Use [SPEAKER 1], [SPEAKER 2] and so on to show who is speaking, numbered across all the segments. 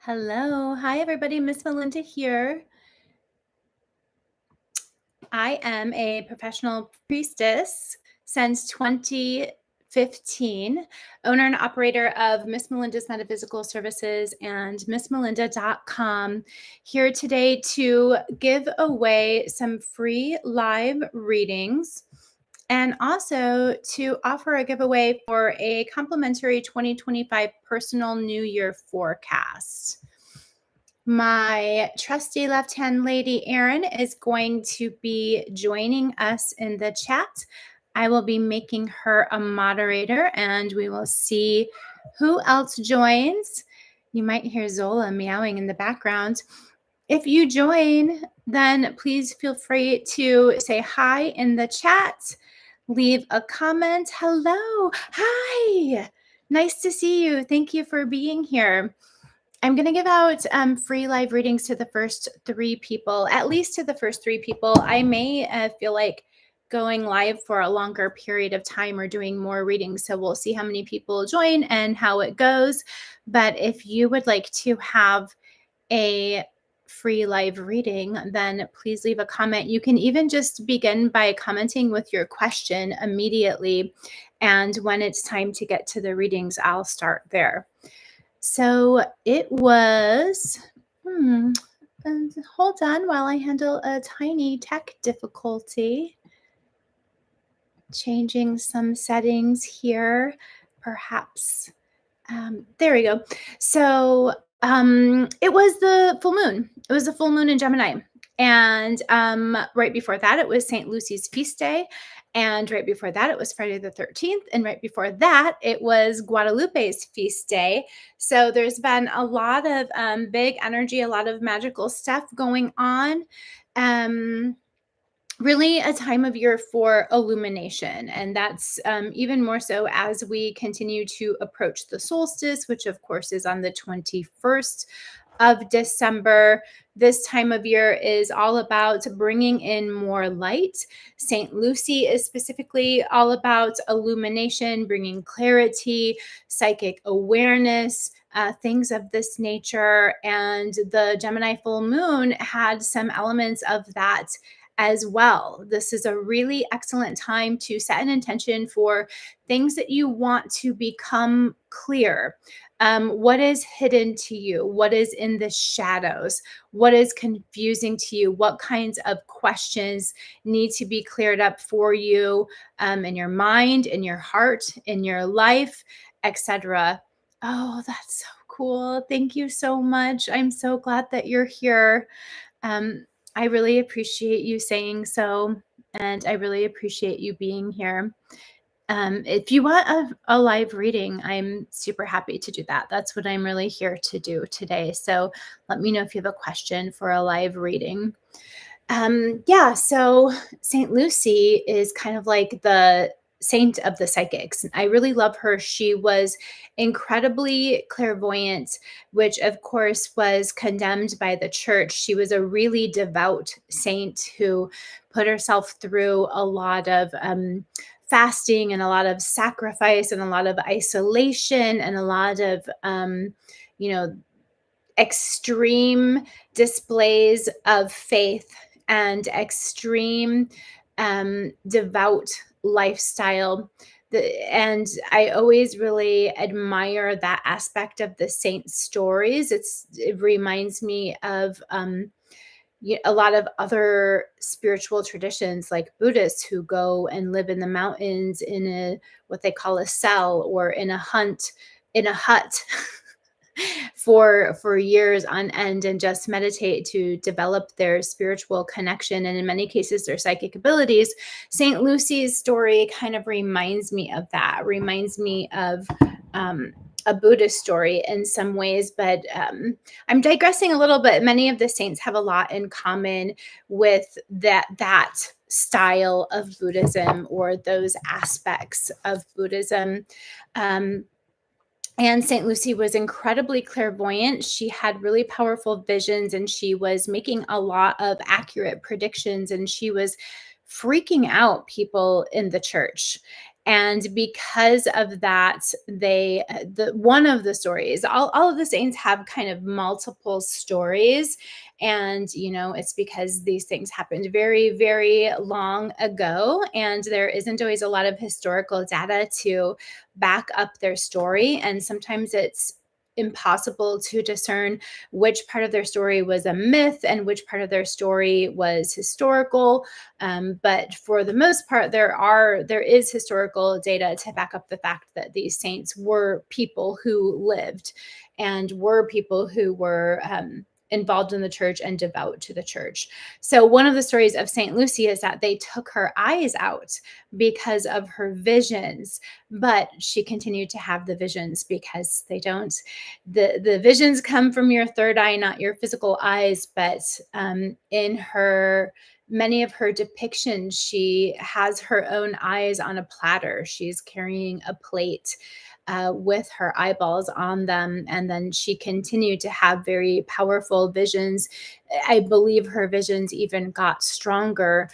[SPEAKER 1] Hello. Hi, everybody. Miss Melinda here. I am a professional priestess since 2015, owner and operator of Miss Melinda's Metaphysical Services and MissMelinda.com. Here today to give away some free live readings and also to offer a giveaway for a complimentary 2025 personal New Year forecast. My trusty left hand lady, Erin, is going to be joining us in the chat. I will be making her a moderator and we will see who else joins. You might hear Zola meowing in the background. If you join, then please feel free to say hi in the chat, leave a comment. Hello. Hi. Nice to see you. Thank you for being here. I'm going to give out free live readings to the first 3 people, at least to the first 3 people. I may feel like going live for a longer period of time or doing more readings. So we'll see how many people join and how it goes. But if you would like to have a free live reading, then please leave a comment. You can even just begin by commenting with your question immediately. And when it's time to get to the readings, I'll start there. So it was, and hold on while I handle a tiny tech difficulty. Changing some settings here, perhaps. There we go. So it was the full moon. It was the full moon in Gemini. And right before that, it was St. Lucy's feast day. And right before that, it was Friday the 13th. And right before that, it was Guadalupe's feast day. So there's been a lot of big energy, a lot of magical stuff going on. Really a time of year for illumination. And that's even more so as we continue to approach the solstice, which of course is on the 21st of December. This time of year is all about bringing in more light. St. Lucy is specifically all about illumination, bringing clarity, psychic awareness, things of this nature. And the Gemini full moon had some elements of that as well. This is a really excellent time to set an intention for things that you want to become clear. What is hidden to you? What is in the shadows? What is confusing to you? What kinds of questions need to be cleared up for you in your mind, in your heart, in your life, etc. Oh, that's so cool. Thank you so much. I'm so glad that you're here. I really appreciate you saying so, and I really appreciate you being here. If you want a live reading, I'm super happy to do that. That's what I'm really here to do today. So let me know if you have a question for a live reading. So St. Lucy is kind of like the saint of the psychics. I really love her. She was incredibly clairvoyant, which of course was condemned by the church. She was a really devout saint who put herself through a lot of fasting and a lot of sacrifice and a lot of isolation and a lot of, extreme displays of faith and extreme devout lifestyle. And I always really admire that aspect of the saints' stories. It reminds me of a lot of other spiritual traditions, like Buddhists who go and live in the mountains in what they call a cell or in a hut for years on end and just meditate to develop their spiritual connection and in many cases their psychic abilities. St. Lucy's story kind of reminds me of that, reminds me of a Buddhist story in some ways, but I'm digressing a little bit. Many of the saints have a lot in common with that style of Buddhism or those aspects of Buddhism. And St. Lucy was incredibly clairvoyant. She had really powerful visions and she was making a lot of accurate predictions and she was freaking out people in the church. And because of that, one of the stories, all of the saints have kind of multiple stories. And, it's because these things happened very, very long ago. And there isn't always a lot of historical data to back up their story. And sometimes it's impossible to discern which part of their story was a myth and which part of their story was historical. But for the most part, there is historical data to back up the fact that these saints were people who lived and were people who were involved in the church and devout to the church. So one of the stories of Saint Lucy is that they took her eyes out because of her visions, but she continued to have the visions because they don't. The visions come from your third eye, not your physical eyes. But in her many of her depictions, she has her own eyes on a platter. She's carrying a plate with her eyeballs on them. And then she continued to have very powerful visions. I believe her visions even got stronger.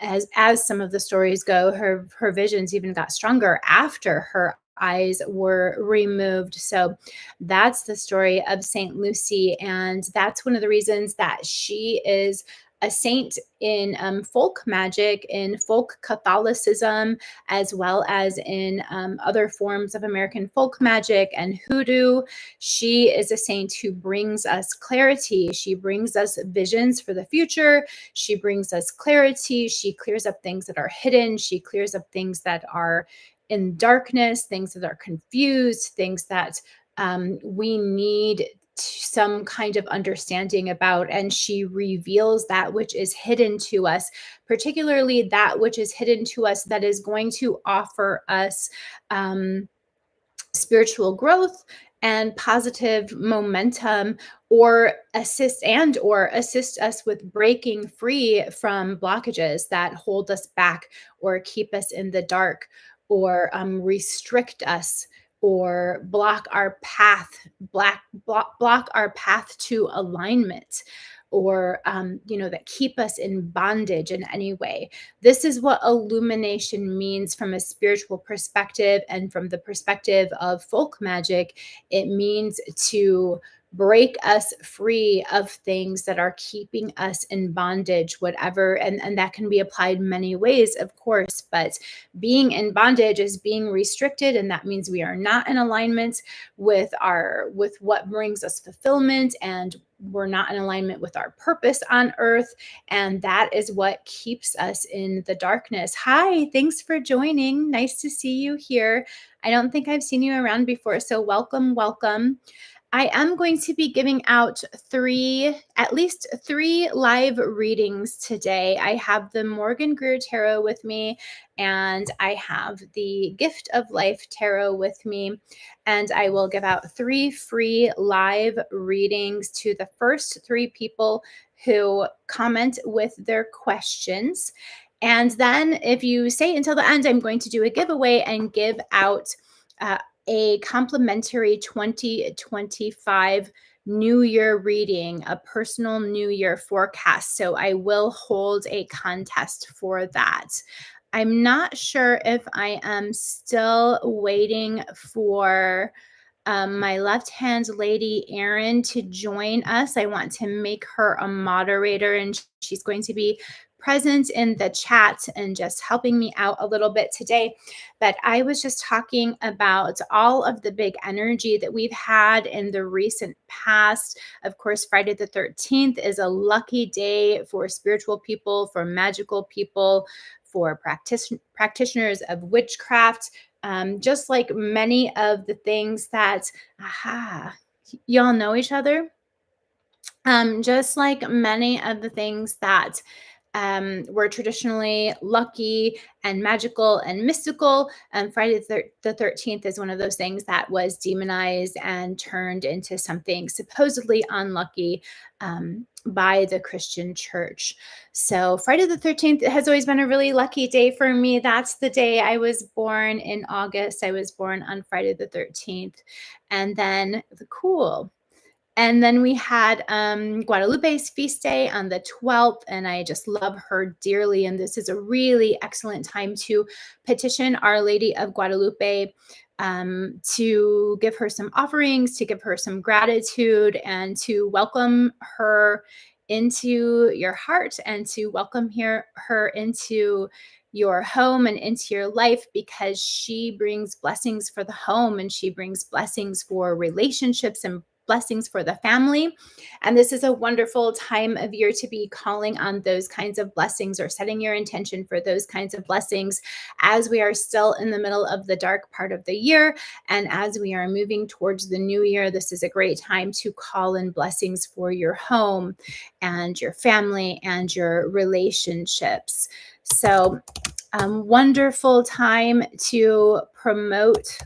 [SPEAKER 1] As some of the stories go, her visions even got stronger after her eyes were removed. So that's the story of Saint Lucy. And that's one of the reasons that she is a saint in folk magic, in folk Catholicism, as well as in other forms of American folk magic and hoodoo. She is a saint who brings us clarity. She brings us visions for the future. She brings us clarity. She clears up things that are hidden. She clears up things that are in darkness, things that are confused, things that we need some kind of understanding about. And she reveals that which is hidden to us, particularly that which is hidden to us that is going to offer us um, spiritual growth and positive momentum, or assist us with breaking free from blockages that hold us back or keep us in the dark, or restrict us, or block our path to alignment, or that keep us in bondage in any way. This is what illumination means from a spiritual perspective, and from the perspective of folk magic. It means to break us free of things that are keeping us in bondage, whatever. And that can be applied many ways, of course. But being in bondage is being restricted, and that means we are not in alignment with what brings us fulfillment, and we're not in alignment with our purpose on earth. And that is what keeps us in the darkness. Hi, thanks for joining. Nice to see you here. I don't think I've seen you around before, so welcome, welcome. I am going to be giving out at least three live readings today. I have the Morgan Greer Tarot with me, and I have the Gift of Life Tarot with me. And I will give out three free live readings to the first three people who comment with their questions. And then, if you stay until the end, I'm going to do a giveaway and give out uh, a complimentary 2025 New Year reading, a personal New Year forecast. So I will hold a contest for that. I'm not sure if I am still waiting for my left hand lady, Erin, to join us. I want to make her a moderator, and she's going to be present in the chat and just helping me out a little bit today. But I was just talking about all of the big energy that we've had in the recent past. Of course, Friday the 13th is a lucky day for spiritual people, for magical people, for practitioners of witchcraft. Just like many of the things that, y'all know each other. Just like many of the things that were traditionally lucky and magical and mystical. Friday the 13th is one of those things that was demonized and turned into something supposedly unlucky by the Christian church. So Friday the 13th has always been a really lucky day for me. That's the day I was born in August. I was born on Friday the 13th. And then And then we had Guadalupe's feast day on the 12th, and I just love her dearly. And this is a really excellent time to petition Our Lady of Guadalupe, to give her some offerings, to give her some gratitude, and to welcome her into your heart and to welcome her into your home and into your life, because she brings blessings for the home, and she brings blessings for relationships and blessings for the family. And this is a wonderful time of year to be calling on those kinds of blessings, or setting your intention for those kinds of blessings, as we are still in the middle of the dark part of the year. And as we are moving towards the new year, this is a great time to call in blessings for your home and your family and your relationships. So, wonderful time to promote,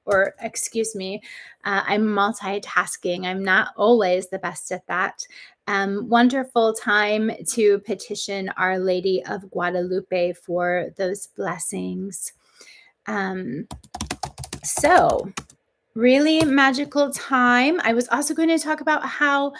[SPEAKER 1] or excuse me, I'm multitasking. I'm not always the best at that. Wonderful time to petition Our Lady of Guadalupe for those blessings. So, really magical time. I was also going to talk about how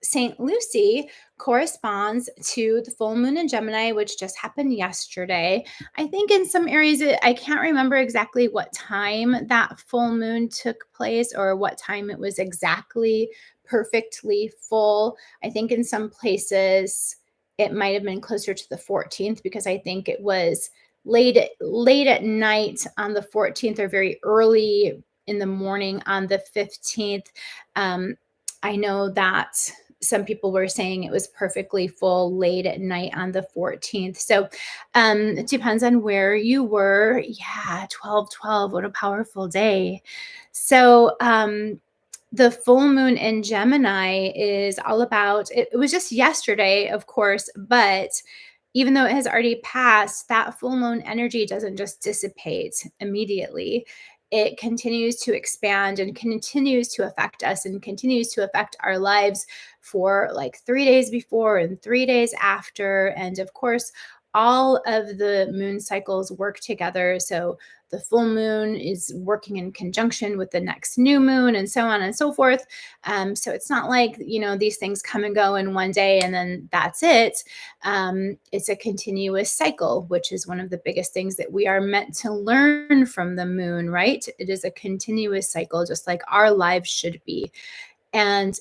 [SPEAKER 1] St. Lucy corresponds to the full moon in Gemini, which just happened yesterday. I think in some areas, I can't remember exactly what time that full moon took place, or what time it was exactly perfectly full. I think in some places it might have been closer to the 14th, because I think it was late at night on the 14th, or very early in the morning on the 15th. I know that some people were saying it was perfectly full late at night on the 14th. So it depends on where you were. Yeah, 12/12. What a powerful day. So the full moon in Gemini is all about, it was just yesterday, of course, but even though it has already passed, that full moon energy doesn't just dissipate immediately. It continues to expand and continues to affect us and continues to affect our lives for like 3 days before and 3 days after. And of course, all of the moon cycles work together. So the full moon is working in conjunction with the next new moon, and so on and so forth. So it's not like, these things come and go in one day and then that's it. It's a continuous cycle, which is one of the biggest things that we are meant to learn from the moon, right? It is a continuous cycle, just like our lives should be. And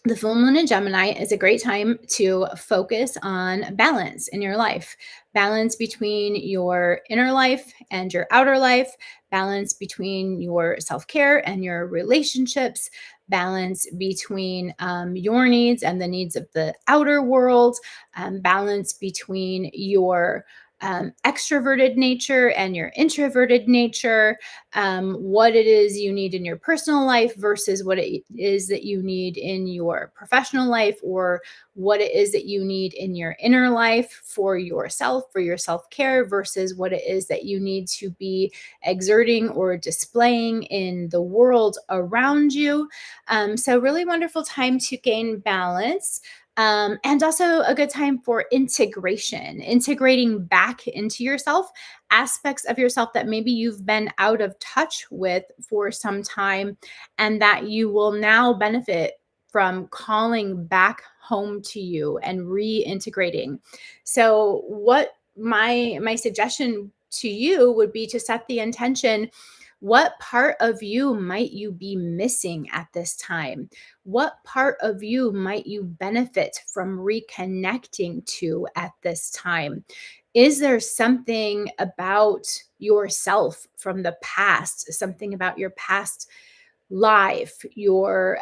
[SPEAKER 1] the full moon in Gemini is a great time to focus on balance in your life, balance between your inner life and your outer life, balance between your self care and your relationships, balance between your needs and the needs of the outer world, balance between your extroverted nature and your introverted nature, what it is you need in your personal life versus what it is that you need in your professional life, or what it is that you need in your inner life for yourself, for your self-care, versus what it is that you need to be exerting or displaying in the world around you. So really wonderful time to gain balance. And also a good time for integration, integrating back into yourself aspects of yourself that maybe you've been out of touch with for some time, and that you will now benefit from calling back home to you and reintegrating. So what my suggestion to you would be to set the intention: what part of you might you be missing at this time? What part of you might you benefit from reconnecting to at this time? Is there something about yourself from the past, something about your past life, your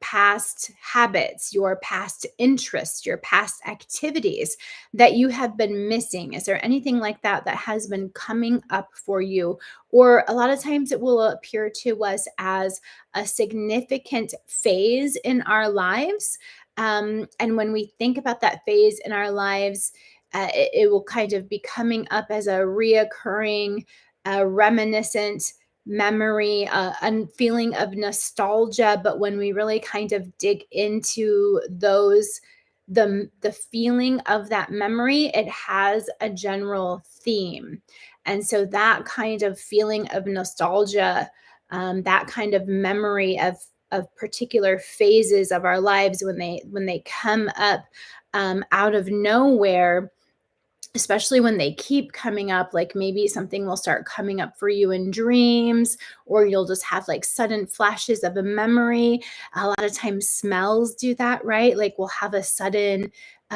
[SPEAKER 1] past habits, your past interests, your past activities that you have been missing? Is there anything like that that has been coming up for you? Or a lot of times it will appear to us as a significant phase in our lives. And when we think about that phase in our lives, it will kind of be coming up as a reoccurring, reminiscent memory, a feeling of nostalgia. But when we really kind of dig into the feeling of that memory, it has a general theme. And so that kind of feeling of nostalgia that kind of memory of particular phases of our lives when they come up out of nowhere, especially when they keep coming up. Like maybe something will start coming up for you in dreams, or you'll just have like sudden flashes of a memory. A lot of times smells do that, right? Like we'll have a sudden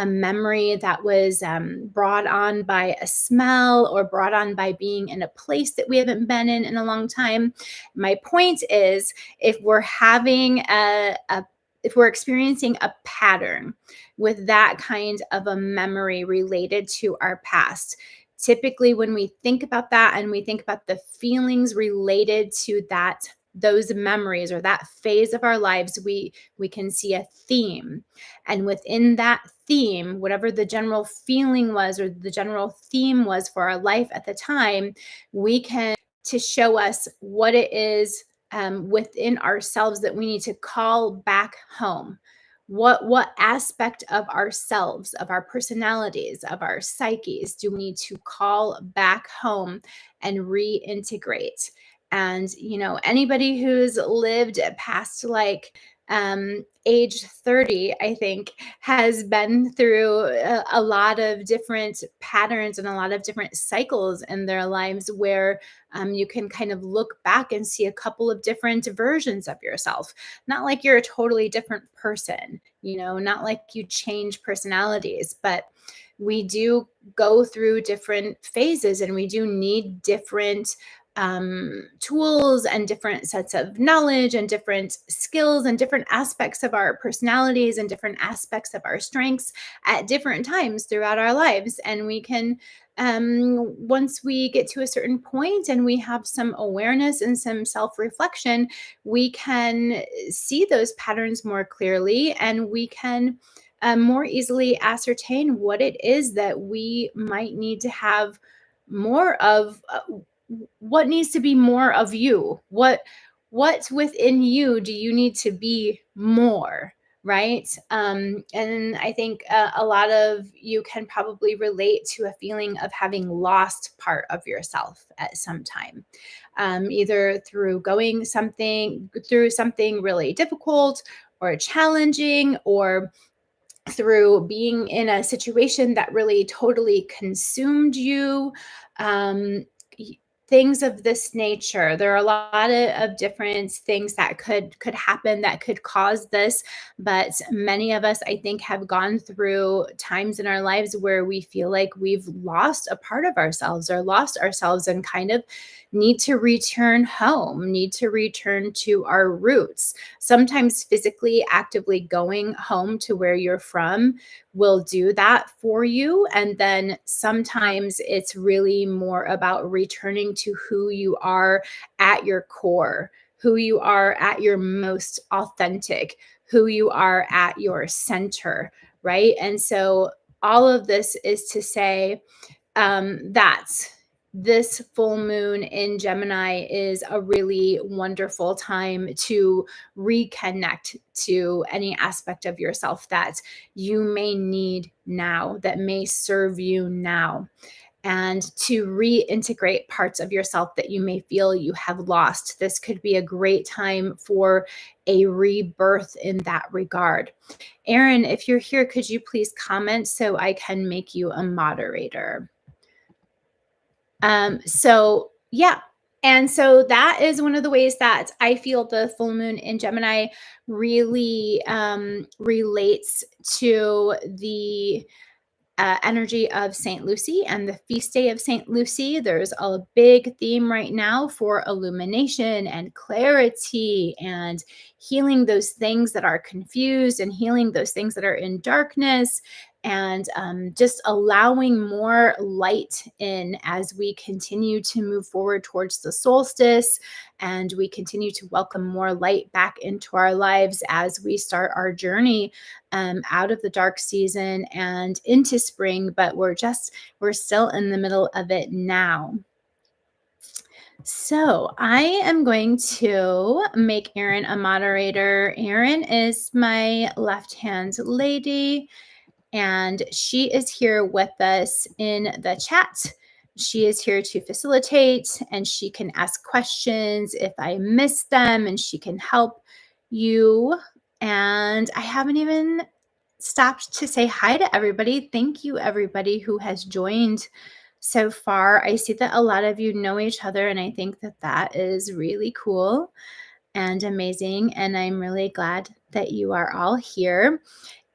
[SPEAKER 1] memory that was brought on by a smell or brought on by being in a place that we haven't been in a long time. My point is, if we're having if we're experiencing a pattern with that kind of a memory related to our past. Typically, when we think about that and we think about the feelings related to those memories or that phase of our lives, we can see a theme. And within that theme, whatever the general feeling was or the general theme was for our life at the time, we can to show us what it is within ourselves that we need to call back home. What aspect of ourselves, of our personalities, of our psyches do we need to call back home and reintegrate? And anybody who's lived past like age 30, I think, has been through a lot of different patterns and a lot of different cycles in their lives where you can kind of look back and see a couple of different versions of yourself. Not like you're a totally different person, not like you change personalities, but we do go through different phases and we do need different tools and different sets of knowledge and different skills and different aspects of our personalities and different aspects of our strengths at different times throughout our lives. And we can, once we get to a certain point and we have some awareness and some self-reflection, we can see those patterns more clearly, and we can more easily ascertain what it is that we might need to have more of. What needs to be more of you? What's within you do you need to be more, right? And I think a lot of you can probably relate to a feeling of having lost part of yourself at some time, either through something really difficult or challenging, or through being in a situation that really totally consumed you. um, Things of this nature. There are a lot of different things that could happen that could cause this, but many of us, I think, have gone through times in our lives where we feel like we've lost a part of ourselves or lost ourselves and kind of need to return home, need to return to our roots. Sometimes physically actively going home to where you're from will do that for you. And then sometimes it's really more about returning to who you are at your core, who you are at your most authentic, who you are at your center, right? And so all of this is to say that this full moon in Gemini is a really wonderful time to reconnect to any aspect of yourself that you may need now, that may serve you now, and to reintegrate parts of yourself that you may feel you have lost. This could be a great time for a rebirth in that regard. Erin, if you're here, could you please comment so I can make you a moderator? So yeah. And so that is one of the ways that I feel the full moon in Gemini really relates to the energy of St. Lucy and the feast day of St. Lucy. There's a big theme right now for illumination and clarity and healing those things that are confused and healing those things that are in darkness, and just allowing more light in as we continue to move forward towards the solstice, and we continue to welcome more light back into our lives as we start our journey out of the dark season and into spring. But we're still in the middle of it now. So I am going to make Erin a moderator. Erin is my left-hand lady, and she is here with us in the chat. She is here to facilitate, and she can ask questions if I miss them, and she can help you. And I haven't even stopped to say hi to everybody. Thank you, everybody who has joined so far. I see that a lot of you know each other, and I think that that is really cool and amazing. And I'm really glad that you are all here.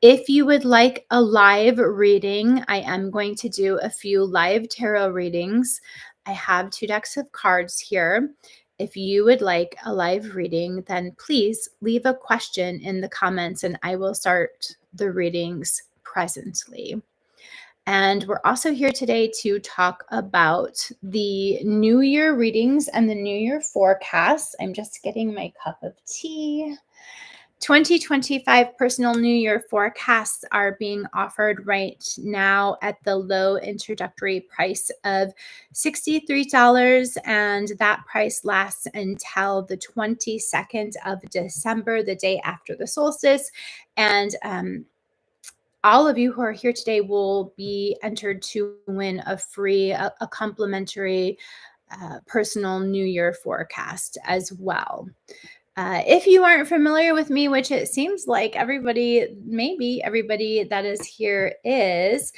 [SPEAKER 1] If you would like a live reading, I am going to do a few live tarot readings. I have 2 decks of cards here. If you would like a live reading, then please leave a question in the comments and I will start the readings presently. And we're also here today to talk about the New Year readings and the New Year forecasts. I'm just getting my cup of tea. 2025 personal New Year forecasts are being offered right now at the low introductory price of $63, and that price lasts until the 22nd of December, the day after the solstice. And all of you who are here today will be entered to win a complimentary personal New Year forecast as well. If you aren't familiar with me, which it seems like maybe everybody that is here is,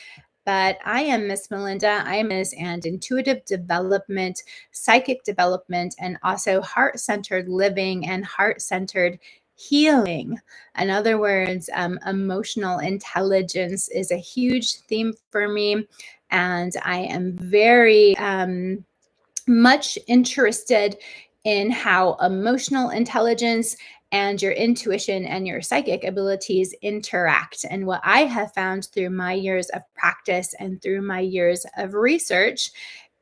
[SPEAKER 1] but I am Miss Melinda. I am Miss and intuitive development, psychic development, and also heart-centered living and heart-centered healing. In other words, emotional intelligence is a huge theme for me, and I am very much interested in how emotional intelligence and your intuition and your psychic abilities interact. And what I have found through my years of practice and through my years of research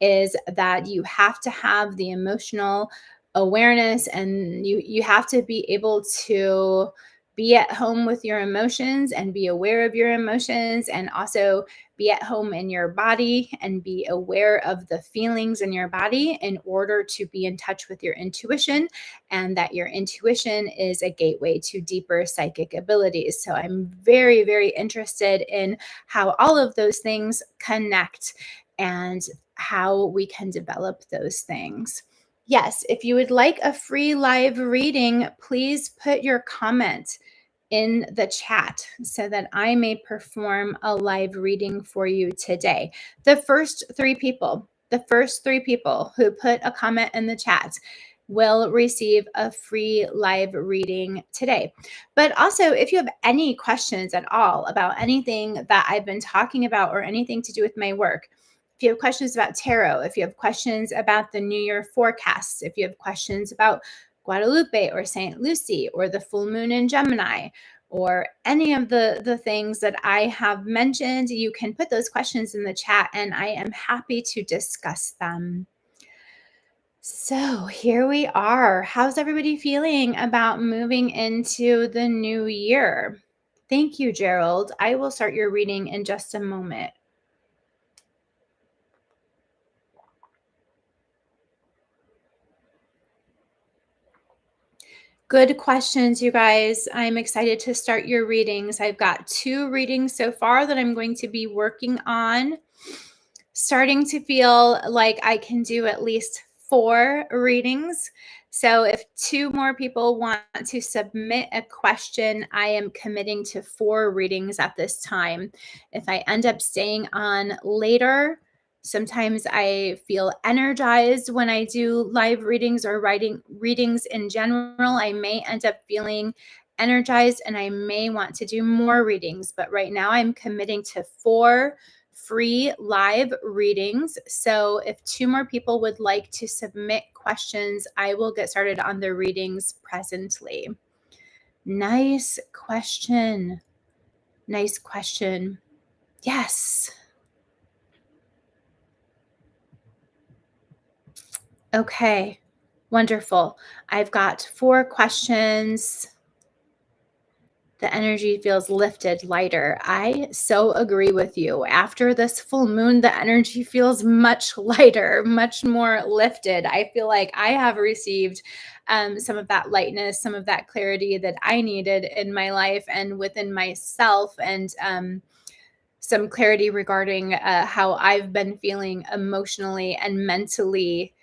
[SPEAKER 1] is that you have to have the emotional awareness, and you have to be able to be at home with your emotions and be aware of your emotions, and also be at home in your body and be aware of the feelings in your body in order to be in touch with your intuition, and that your intuition is a gateway to deeper psychic abilities. So I'm very, very interested in how all of those things connect and how we can develop those things. Yes, if you would like a free live reading, please put your comment in the chat so that I may perform a live reading for you today. The first three people who put a comment in the chat will receive a free live reading today. But also, if you have any questions at all about anything that I've been talking about or anything to do with my work, if you have questions about tarot, if you have questions about the New Year forecasts, if you have questions about Guadalupe or St. Lucy or the full moon in Gemini, or any of the things that I have mentioned, you can put those questions in the chat and I am happy to discuss them. So here we are. How's everybody feeling about moving into the new year? Thank you, Gerald. I will start your reading in just a moment. Good questions, you guys. I'm excited to start your readings. I've got 2 readings so far that I'm going to be working on. Starting to feel like I can do at least 4 readings. So if 2 more people want to submit a question, I am committing to 4 readings at this time. If I end up staying on later, sometimes I feel energized when I do live readings or writing readings in general. I may end up feeling energized and I may want to do more readings, but right now I'm committing to 4 free live readings. So if 2 more people would like to submit questions, I will get started on the readings presently. Nice question. Nice question. Yes. Okay. Wonderful. I've got 4 questions. The energy feels lifted, lighter. I so agree with you. After this full moon, the energy feels much lighter, much more lifted. I feel like I have received some of that lightness, some of that clarity that I needed in my life and within myself. And some clarity regarding how I've been feeling emotionally and mentally.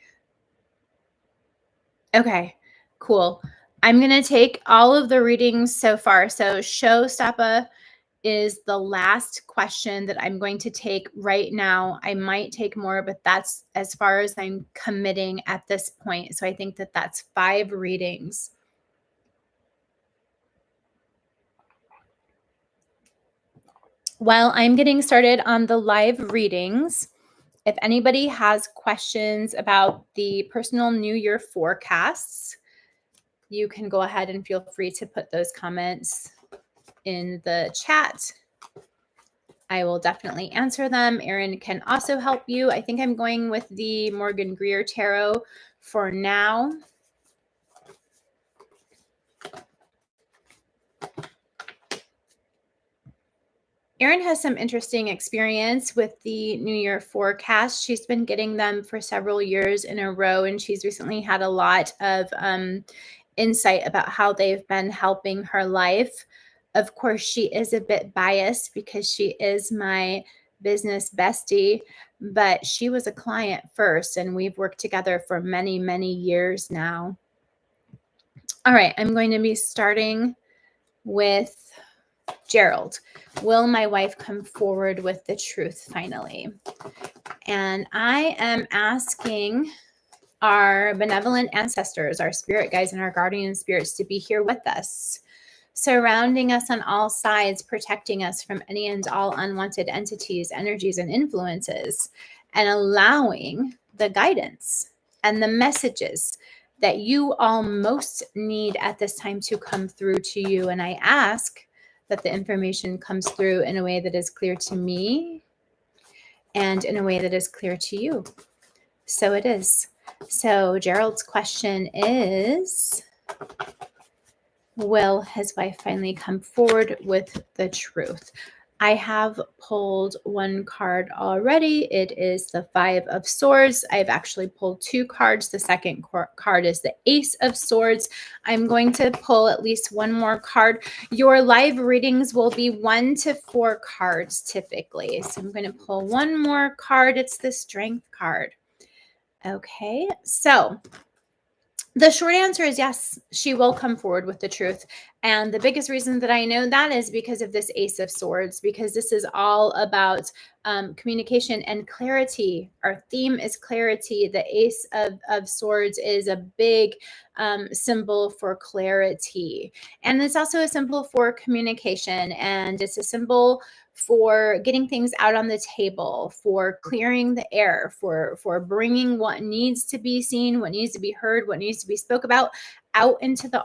[SPEAKER 1] Okay, cool. I'm going to take all of the readings so far. So, Showstopper is the last question that I'm going to take right now. I might take more, but that's as far as I'm committing at this point. So, I think that that's 5 readings. While I'm getting started on the live readings, if anybody has questions about the personal New Year forecasts, you can go ahead and feel free to put those comments in the chat. I will definitely answer them. Erin can also help you. I think I'm going with the Morgan Greer Tarot for now. Erin has some interesting experience with the New Year forecast. She's been getting them for several years in a row, and she's recently had a lot of insight about how they've been helping her life. Of course, she is a bit biased because she is my business bestie, but she was a client first, and we've worked together for many, many years now. All right, I'm going to be starting with Gerald. Will my wife come forward with the truth finally? And I am asking our benevolent ancestors, our spirit guides, and our guardian spirits to be here with us, surrounding us on all sides, protecting us from any and all unwanted entities, energies, and influences, and allowing the guidance and the messages that you all most need at this time to come through to you. And I ask that the information comes through in a way that is clear to me and in a way that is clear to you. So it is. So Gerald's question is, will his wife finally come forward with the truth? I have pulled one card already. It is the 5 of Swords. I've actually pulled 2 cards. The second card is the Ace of Swords. I'm going to pull at least one more card. Your live readings will be 1 to 4 cards typically. So I'm going to pull one more card. It's the Strength card. Okay, so the short answer is yes, she will come forward with the truth. And the biggest reason that I know that is because of this Ace of Swords, because this is all about communication and clarity. Our theme is clarity. The Ace of Swords is a big symbol for clarity. And it's also a symbol for communication. And it's a symbol for getting things out on the table, for clearing the air, for bringing what needs to be seen, what needs to be heard, what needs to be spoke about out into the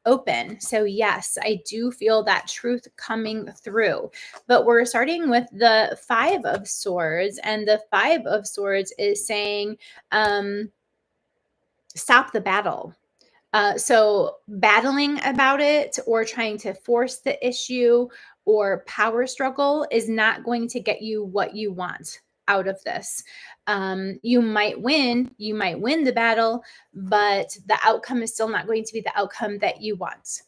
[SPEAKER 1] open. So yes, I do feel that truth coming through. But we're starting with the 5 of Swords, and the 5 of Swords is saying, stop the battle. So battling about it or trying to force the issue or power struggle is not going to get you what you want out of this. You might win the battle, but the outcome is still not going to be the outcome that you want.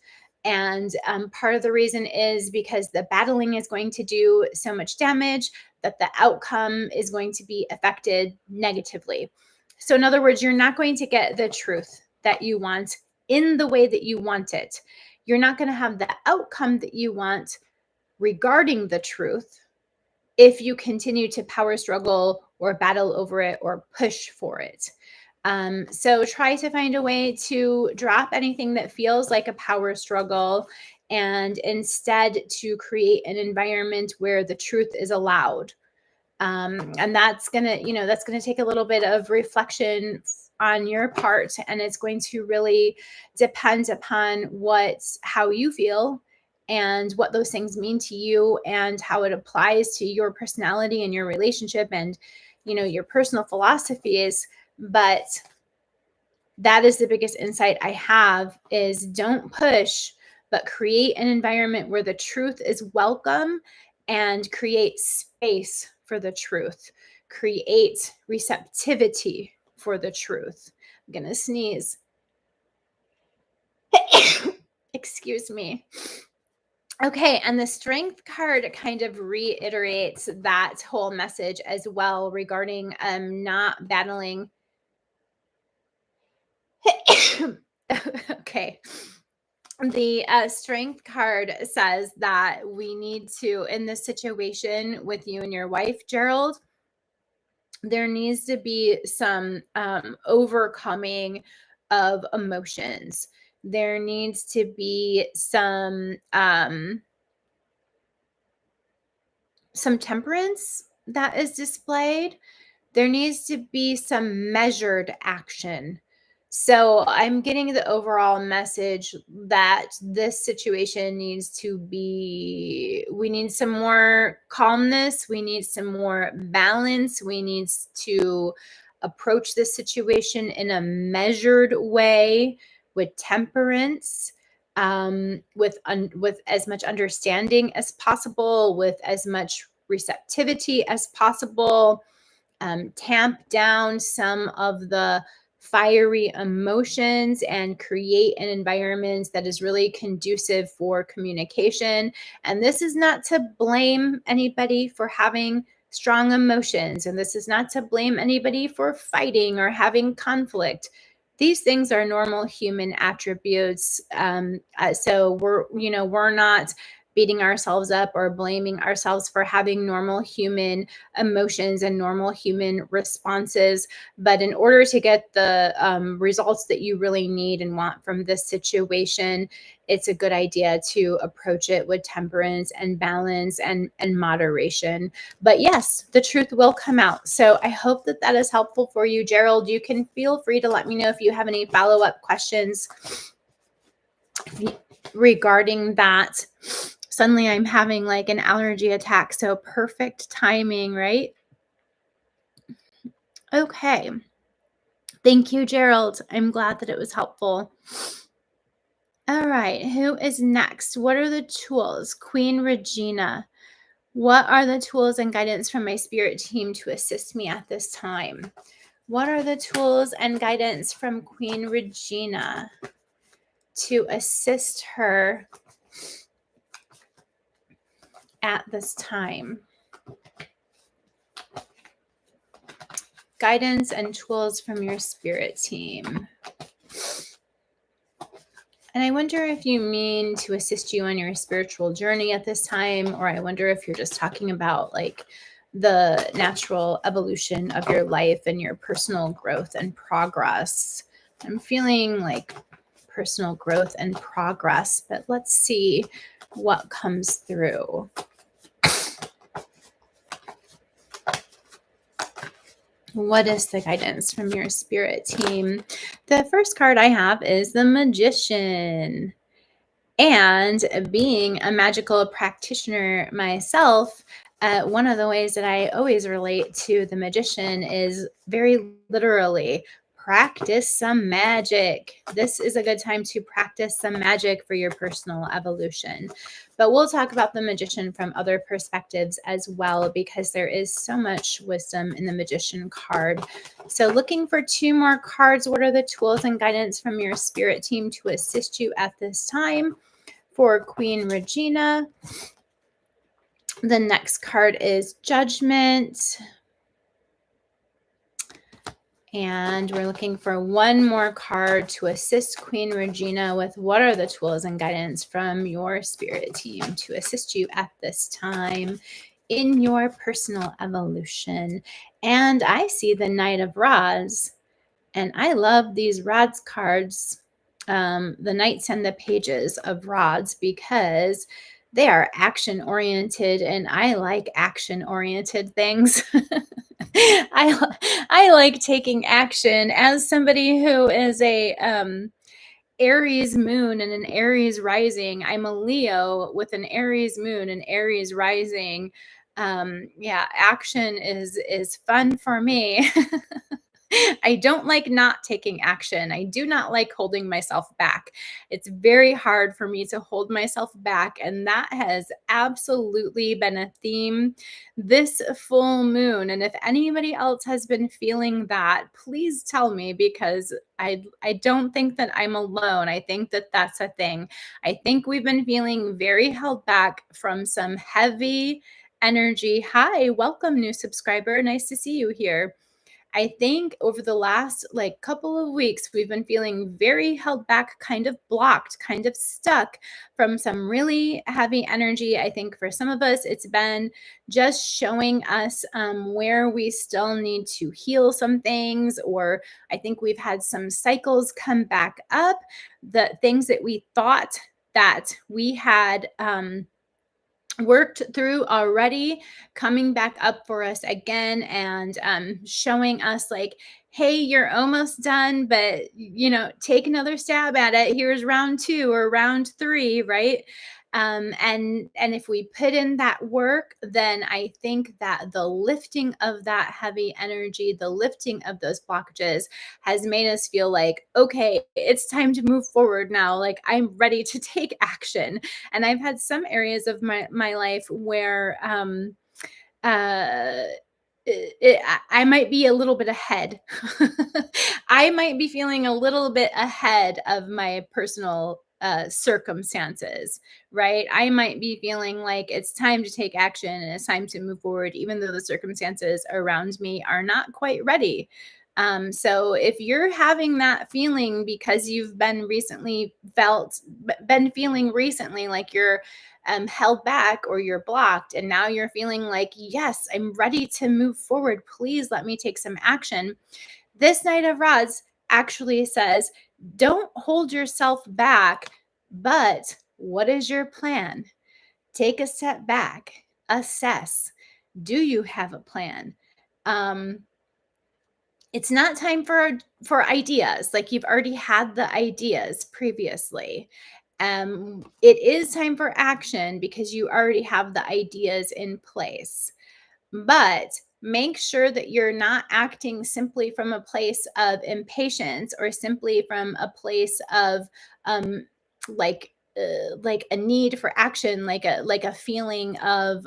[SPEAKER 1] And part of the reason is because the battling is going to do so much damage that the outcome is going to be affected negatively. So in other words, you're not going to get the truth that you want in the way that you want it. You're not going to have the outcome that you want regarding the truth if you continue to power struggle or battle over it or push for it. So try to find a way to drop anything that feels like a power struggle and instead to create an environment where the truth is allowed. And that's gonna take a little bit of reflection on your part, and it's going to really depend upon how you feel and what those things mean to you and how it applies to your personality and your relationship and your personal philosophies. But that is the biggest insight I have, is don't push, but create an environment where the truth is welcome and create space for the truth. Create receptivity for the truth. I'm going to sneeze. Excuse me. Okay, and the Strength card kind of reiterates that whole message as well regarding not battling. Okay. The Strength card says that we need to, in this situation with you and your wife, Gerald, there needs to be some overcoming of emotions. There needs to be some temperance that is displayed. There needs to be some measured action. So I'm getting the overall message that this situation needs to be, we need some more calmness. We need some more balance. We need to approach this situation in a measured way with temperance, with as much understanding as possible, with as much receptivity as possible. Tamp down some of the fiery emotions and create an environment that is really conducive for communication. And this is not to blame anybody for having strong emotions, and this is not to blame anybody for fighting or having conflict. These things are normal human attributes. So we're not beating ourselves up or blaming ourselves for having normal human emotions and normal human responses. But in order to get the results that you really need and want from this situation, it's a good idea to approach it with temperance and balance and moderation. But yes, the truth will come out. So I hope that that is helpful for you, Gerald. You can feel free to let me know if you have any follow-up questions regarding that. Suddenly I'm having like an allergy attack. So perfect timing, right? Okay. Thank you, Gerald. I'm glad that it was helpful. All right. Who is next? What are the tools? Queen Regina. What are the tools and guidance from my spirit team to assist me at this time? What are the tools and guidance from Queen Regina to assist her at this time? Guidance and tools from your spirit team. And I wonder if you mean to assist you on your spiritual journey at this time, or I wonder if you're just talking about like the natural evolution of your life and your personal growth and progress. I'm feeling like personal growth and progress, but let's see what comes through. What is the guidance from your spirit team? The first card I have is the Magician. And being a magical practitioner myself, one of the ways that I always relate to the Magician is very literally practice some magic. This is a good time to practice some magic for your personal evolution. But we'll talk about the Magician from other perspectives as well, because there is so much wisdom in the Magician card. So looking for 2 more cards. What are the tools and guidance from your spirit team to assist you at this time? For Queen Regina, the next card is Judgment. And we're looking for 1 more card to assist Queen Regina with what are the tools and guidance from your spirit team to assist you at this time in your personal evolution. And I see the Knight of Rods, and I love these Rods cards, the Knights and the Pages of Rods, because they are action oriented, and I like action oriented things. I like taking action as somebody who is a Aries moon and an Aries rising. I'm a Leo with an Aries moon and Aries rising. Yeah, action is fun for me. I don't like not taking action. I do not like holding myself back. It's very hard for me to hold myself back. And that has absolutely been a theme this full moon. And if anybody else has been feeling that, please tell me, because I don't think that I'm alone. I think that that's a thing. I think we've been feeling very held back from some heavy energy. Hi, welcome, new subscriber. Nice to see you here. I think over the last like couple of weeks, we've been feeling very held back, kind of blocked, kind of stuck from some really heavy energy. I think for some of us, it's been just showing us where we still need to heal some things, or I think we've had some cycles come back up, the things that we thought that we had worked through already, coming back up for us again, and showing us like, hey, you're almost done, but take another stab at it. Here's round 2 or round 3, right? And if we put in that work, then I think that the lifting of that heavy energy, the lifting of those blockages, has made us feel like, okay, it's time to move forward now. Like, I'm ready to take action. And I've had some areas of my life where uh I might be a little bit ahead. I might be feeling a little bit ahead of my personal circumstances, right? I might be feeling like it's time to take action and it's time to move forward, even though the circumstances around me are not quite ready. So if you're having that feeling because you've been feeling recently like you're held back or you're blocked, and now you're feeling like, yes, I'm ready to move forward. Please let me take some action. This Knight of Rods actually says, don't hold yourself back, but what is your plan? Take a step back, assess. Do you have a plan? Um, it's not time for ideas. Like, you've already had the ideas previously. It is time for action because you already have the ideas in place. But make sure that you're not acting simply from a place of impatience, or simply from a place of um like a need for action, like a feeling of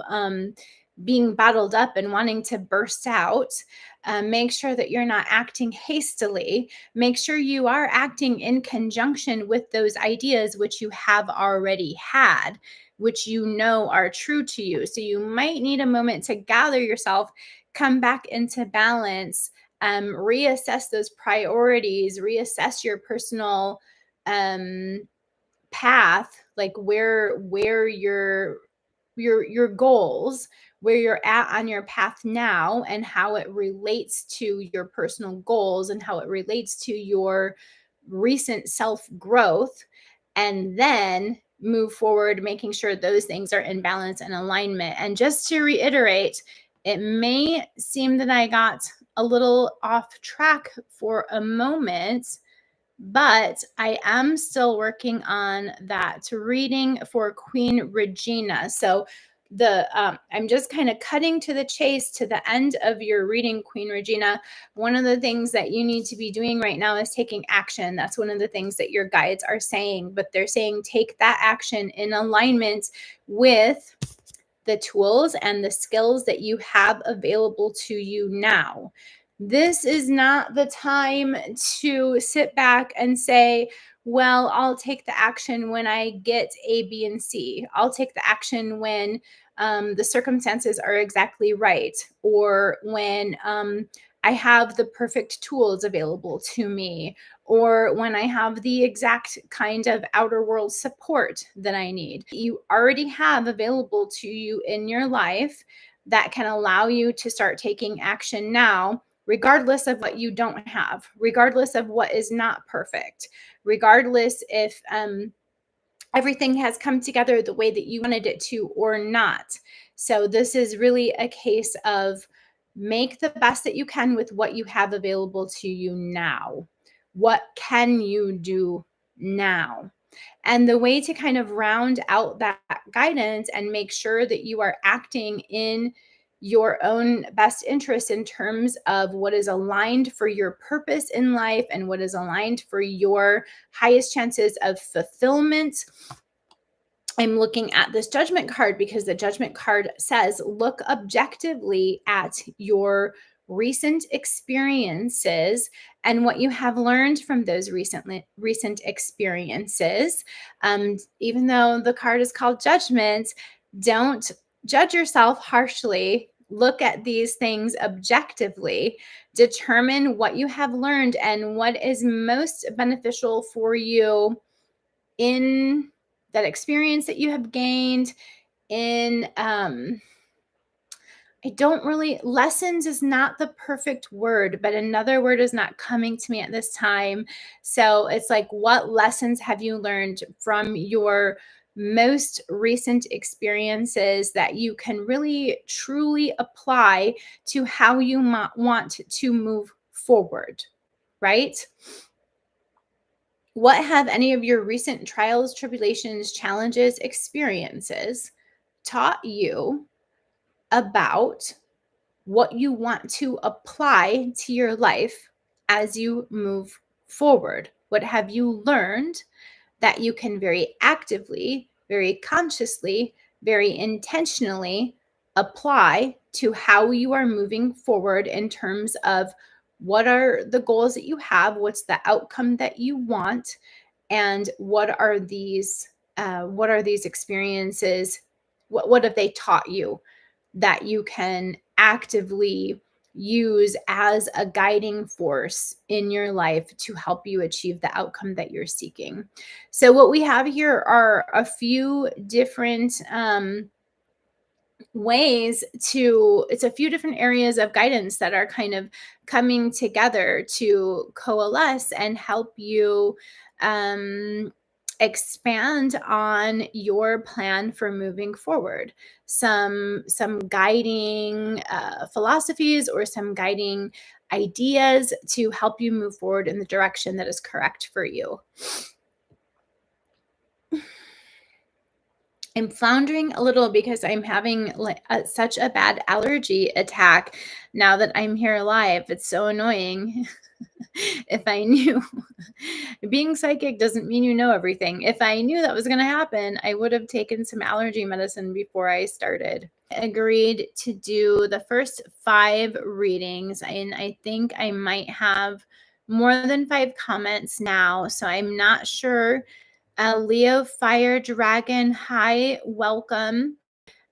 [SPEAKER 1] being bottled up and wanting to burst out. Make sure that you're not acting hastily. Make sure you are acting in conjunction with those ideas which you have already had, which you know are true to you. So you might need a moment to gather yourself, come back into balance, reassess those priorities, reassess your personal um, path, like where your goals, where you're at on your path now, and how it relates to your personal goals and how it relates to your recent self growth, and then move forward, making sure those things are in balance and alignment. And just to reiterate, it may seem that I got a little off track for a moment, but I am still working on that reading for Queen Regina. So I'm just kind of cutting to the chase, to the end of your reading, Queen Regina. One of the things that you need to be doing right now is taking action. That's one of the things that your guides are saying, but they're saying take that action in alignment with the tools and the skills that you have available to you now. This is not the time to sit back and say, well, I'll take the action when I get A, B, and C. I'll take the action when the circumstances are exactly right, or when I have the perfect tools available to me, or when I have the exact kind of outer world support that I need. You already have available to you in your life that can allow you to start taking action now, regardless of what you don't have, regardless of what is not perfect, regardless if everything has come together the way that you wanted it to or not. So this is really a case of make the best that you can with what you have available to you now. What can you do now? And the way to kind of round out that guidance and make sure that you are acting in your own best interest in terms of what is aligned for your purpose in life and what is aligned for your highest chances of fulfillment. I'm looking at this judgment card because the judgment card says, look objectively at your recent experiences and what you have learned from those recent experiences. Even though the card is called judgment, don't judge yourself harshly. Look at these things objectively. Determine what you have learned and what is most beneficial for you in that experience that you have gained in I don't really, lessons is not the perfect word, but another word is not coming to me at this time. So it's like, what lessons have you learned from your most recent experiences that you can really truly apply to how you want to move forward, right? What have any of your recent trials, tribulations, challenges, experiences taught you about what you want to apply to your life as you move forward? What have you learned that you can very actively, very consciously, very intentionally apply to how you are moving forward in terms of what are the goals that you have, what's the outcome that you want, and what are these experiences, what have they taught you that you can actively use as a guiding force in your life to help you achieve the outcome that you're seeking. So what we have here are a few different ways to, it's a few different areas of guidance that are kind of coming together to coalesce and help you expand on your plan for moving forward. Some guiding philosophies or some guiding ideas to help you move forward in the direction that is correct for you. I'm floundering a little because I'm having such a bad allergy attack now that I'm here live. It's so annoying. If I knew, being psychic doesn't mean you know everything. If I knew that was going to happen, I would have taken some allergy medicine before I started. I agreed to do the first 5 readings, and I think I might have more than 5 comments now, so I'm not sure. Leo Fire Dragon, hi, welcome.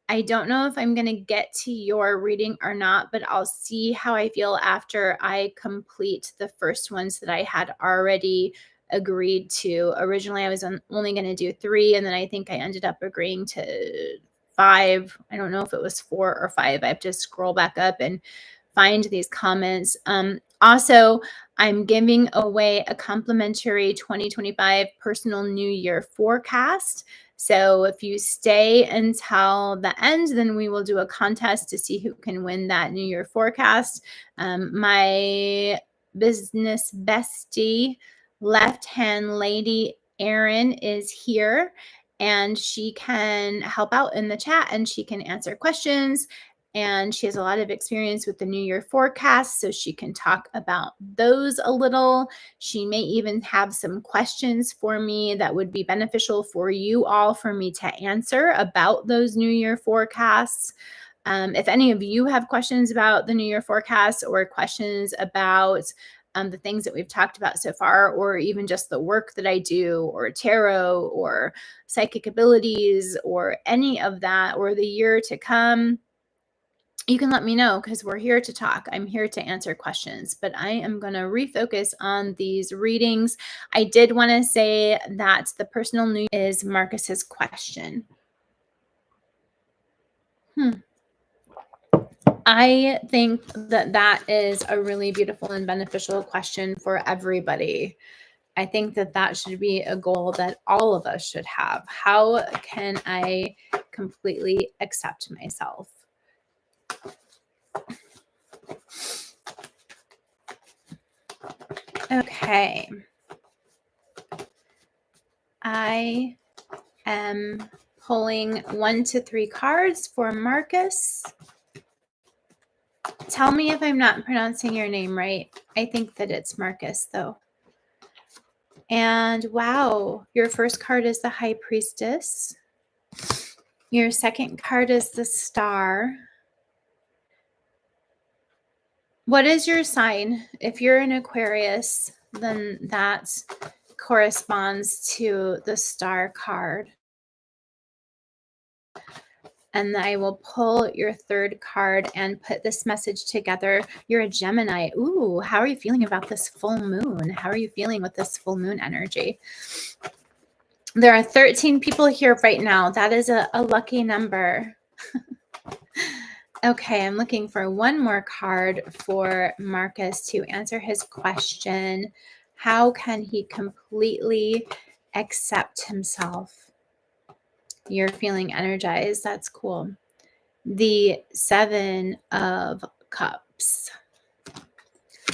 [SPEAKER 1] I don't know if I'm going to get to your reading or not, but I'll see how I feel after I complete the first ones that I had already agreed to. Originally, I was only going to do 3, and then I think I ended up agreeing to 5. I don't know if it was 4 or 5. I have to scroll back up and find these comments. Also, I'm giving away a complimentary 2025 personal New Year forecast. So if you stay until the end, then we will do a contest to see who can win that New Year forecast. My business bestie, left-hand lady, Erin, is here, and she can help out in the chat and she can answer questions. And she has a lot of experience with the New Year forecast, so she can talk about those a little. She may even have some questions for me that would be beneficial for you all for me to answer about those New Year forecasts. If any of you have questions about the New Year forecast or questions about the things that we've talked about so far, or even just the work that I do, or tarot, or psychic abilities, or any of that, or the year to come, you can let me know because we're here to talk. I'm here to answer questions, but I am going to refocus on these readings. I did want to say that the personal news is Marcus's question. I think that that is a really beautiful and beneficial question for everybody. I think that that should be a goal that all of us should have. How can I completely accept myself? Okay. I am pulling 1 to 3 cards for Marcus. Tell me if I'm not pronouncing your name right. I think that it's Marcus, though. And wow, your first card is the High Priestess. Your second card is the Star. What is your sign? If you're an Aquarius, then that corresponds to the Star card. And I will pull your third card and put this message together. You're a Gemini. Ooh, how are you feeling about this full moon? How are you feeling with this full moon energy? There are 13 people here right now. That is a lucky number. Okay, I'm looking for one more card for Marcus to answer his question. How can he completely accept himself? You're feeling energized. That's cool. The Seven of Cups.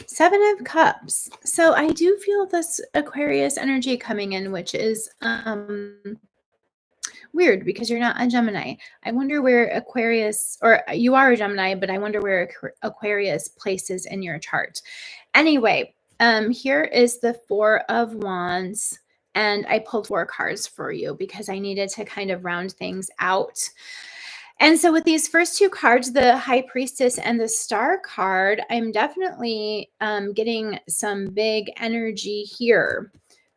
[SPEAKER 1] Seven of Cups. So I do feel this Aquarius energy coming in, which is weird because you're not a Gemini. I wonder where Aquarius, or you are a Gemini, but I wonder where Aquarius places in your chart. Anyway, here is the Four of Wands, and I pulled 4 cards for you because I needed to kind of round things out. And so with these first 2 cards, the High Priestess and the Star card, I'm definitely getting some big energy here.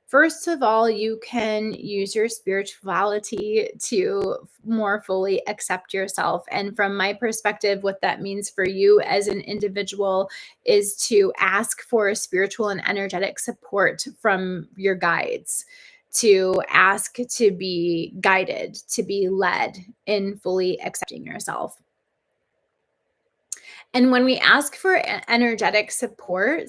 [SPEAKER 1] First of all, you can use your spirituality to more fully accept yourself. And from my perspective, what that means for you as an individual is to ask for spiritual and energetic support from your guides, to ask to be guided, to be led in fully accepting yourself. And when we ask for energetic support,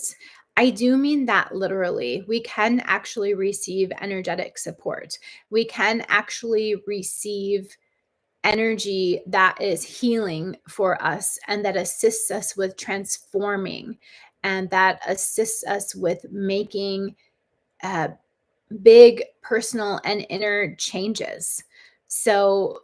[SPEAKER 1] I do mean that literally. We can actually receive energetic support. We can actually receive energy that is healing for us and that assists us with transforming and that assists us with making big personal and inner changes. So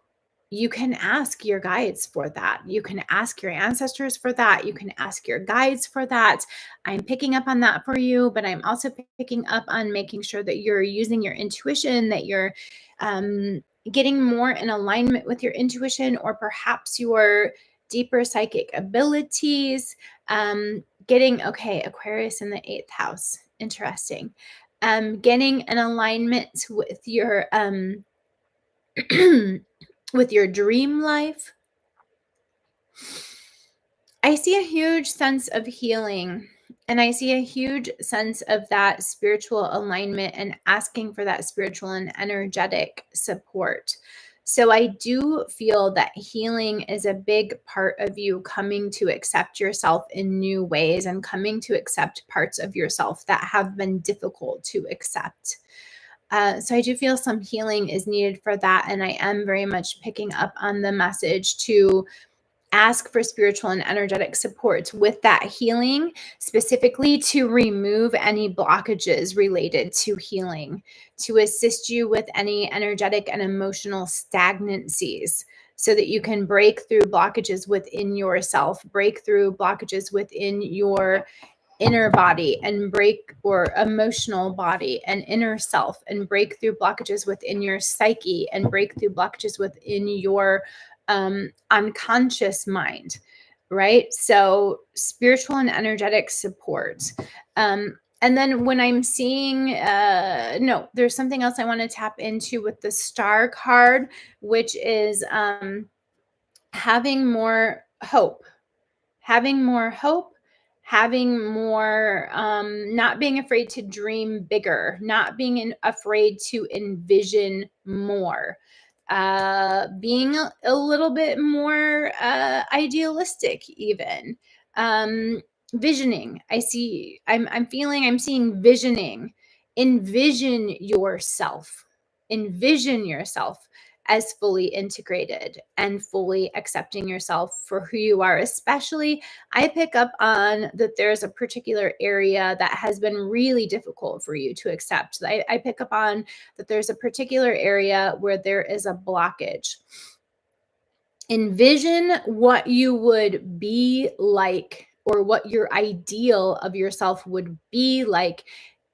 [SPEAKER 1] you can ask your guides for that. You can ask your ancestors for that. You can ask your guides for that. I'm picking up on that for you, but I'm also picking up on making sure that you're using your intuition, that you're getting more in alignment with your intuition or perhaps your deeper psychic abilities. Okay, Aquarius in the 8th house. Interesting. Getting an alignment with your with your dream life. I see a huge sense of healing, and I see a huge sense of that spiritual alignment and asking for that spiritual and energetic support. So I do feel that healing is a big part of you coming to accept yourself in new ways and coming to accept parts of yourself that have been difficult to accept. So I do feel some healing is needed for that. And I am very much picking up on the message to ask for spiritual and energetic support with that healing, specifically to remove any blockages related to healing, to assist you with any energetic and emotional stagnancies so that you can break through blockages within yourself, break through blockages within your inner body and break or emotional body and inner self and break through blockages within your psyche and break through blockages within your unconscious mind, right? So spiritual and energetic support. And then when I'm seeing, no, there's something else I want to tap into with the Star card, which is having more hope, having more hope, having more, not being afraid to dream bigger, not being afraid to envision more, being a little bit more idealistic, even visioning. I'm seeing visioning. Envision yourself as fully integrated and fully accepting yourself for who you are. Especially, I pick up on that there's a particular area that has been really difficult for you to accept. I pick up on that there's a particular area where there is a blockage. Envision what you would be like, or what your ideal of yourself would be like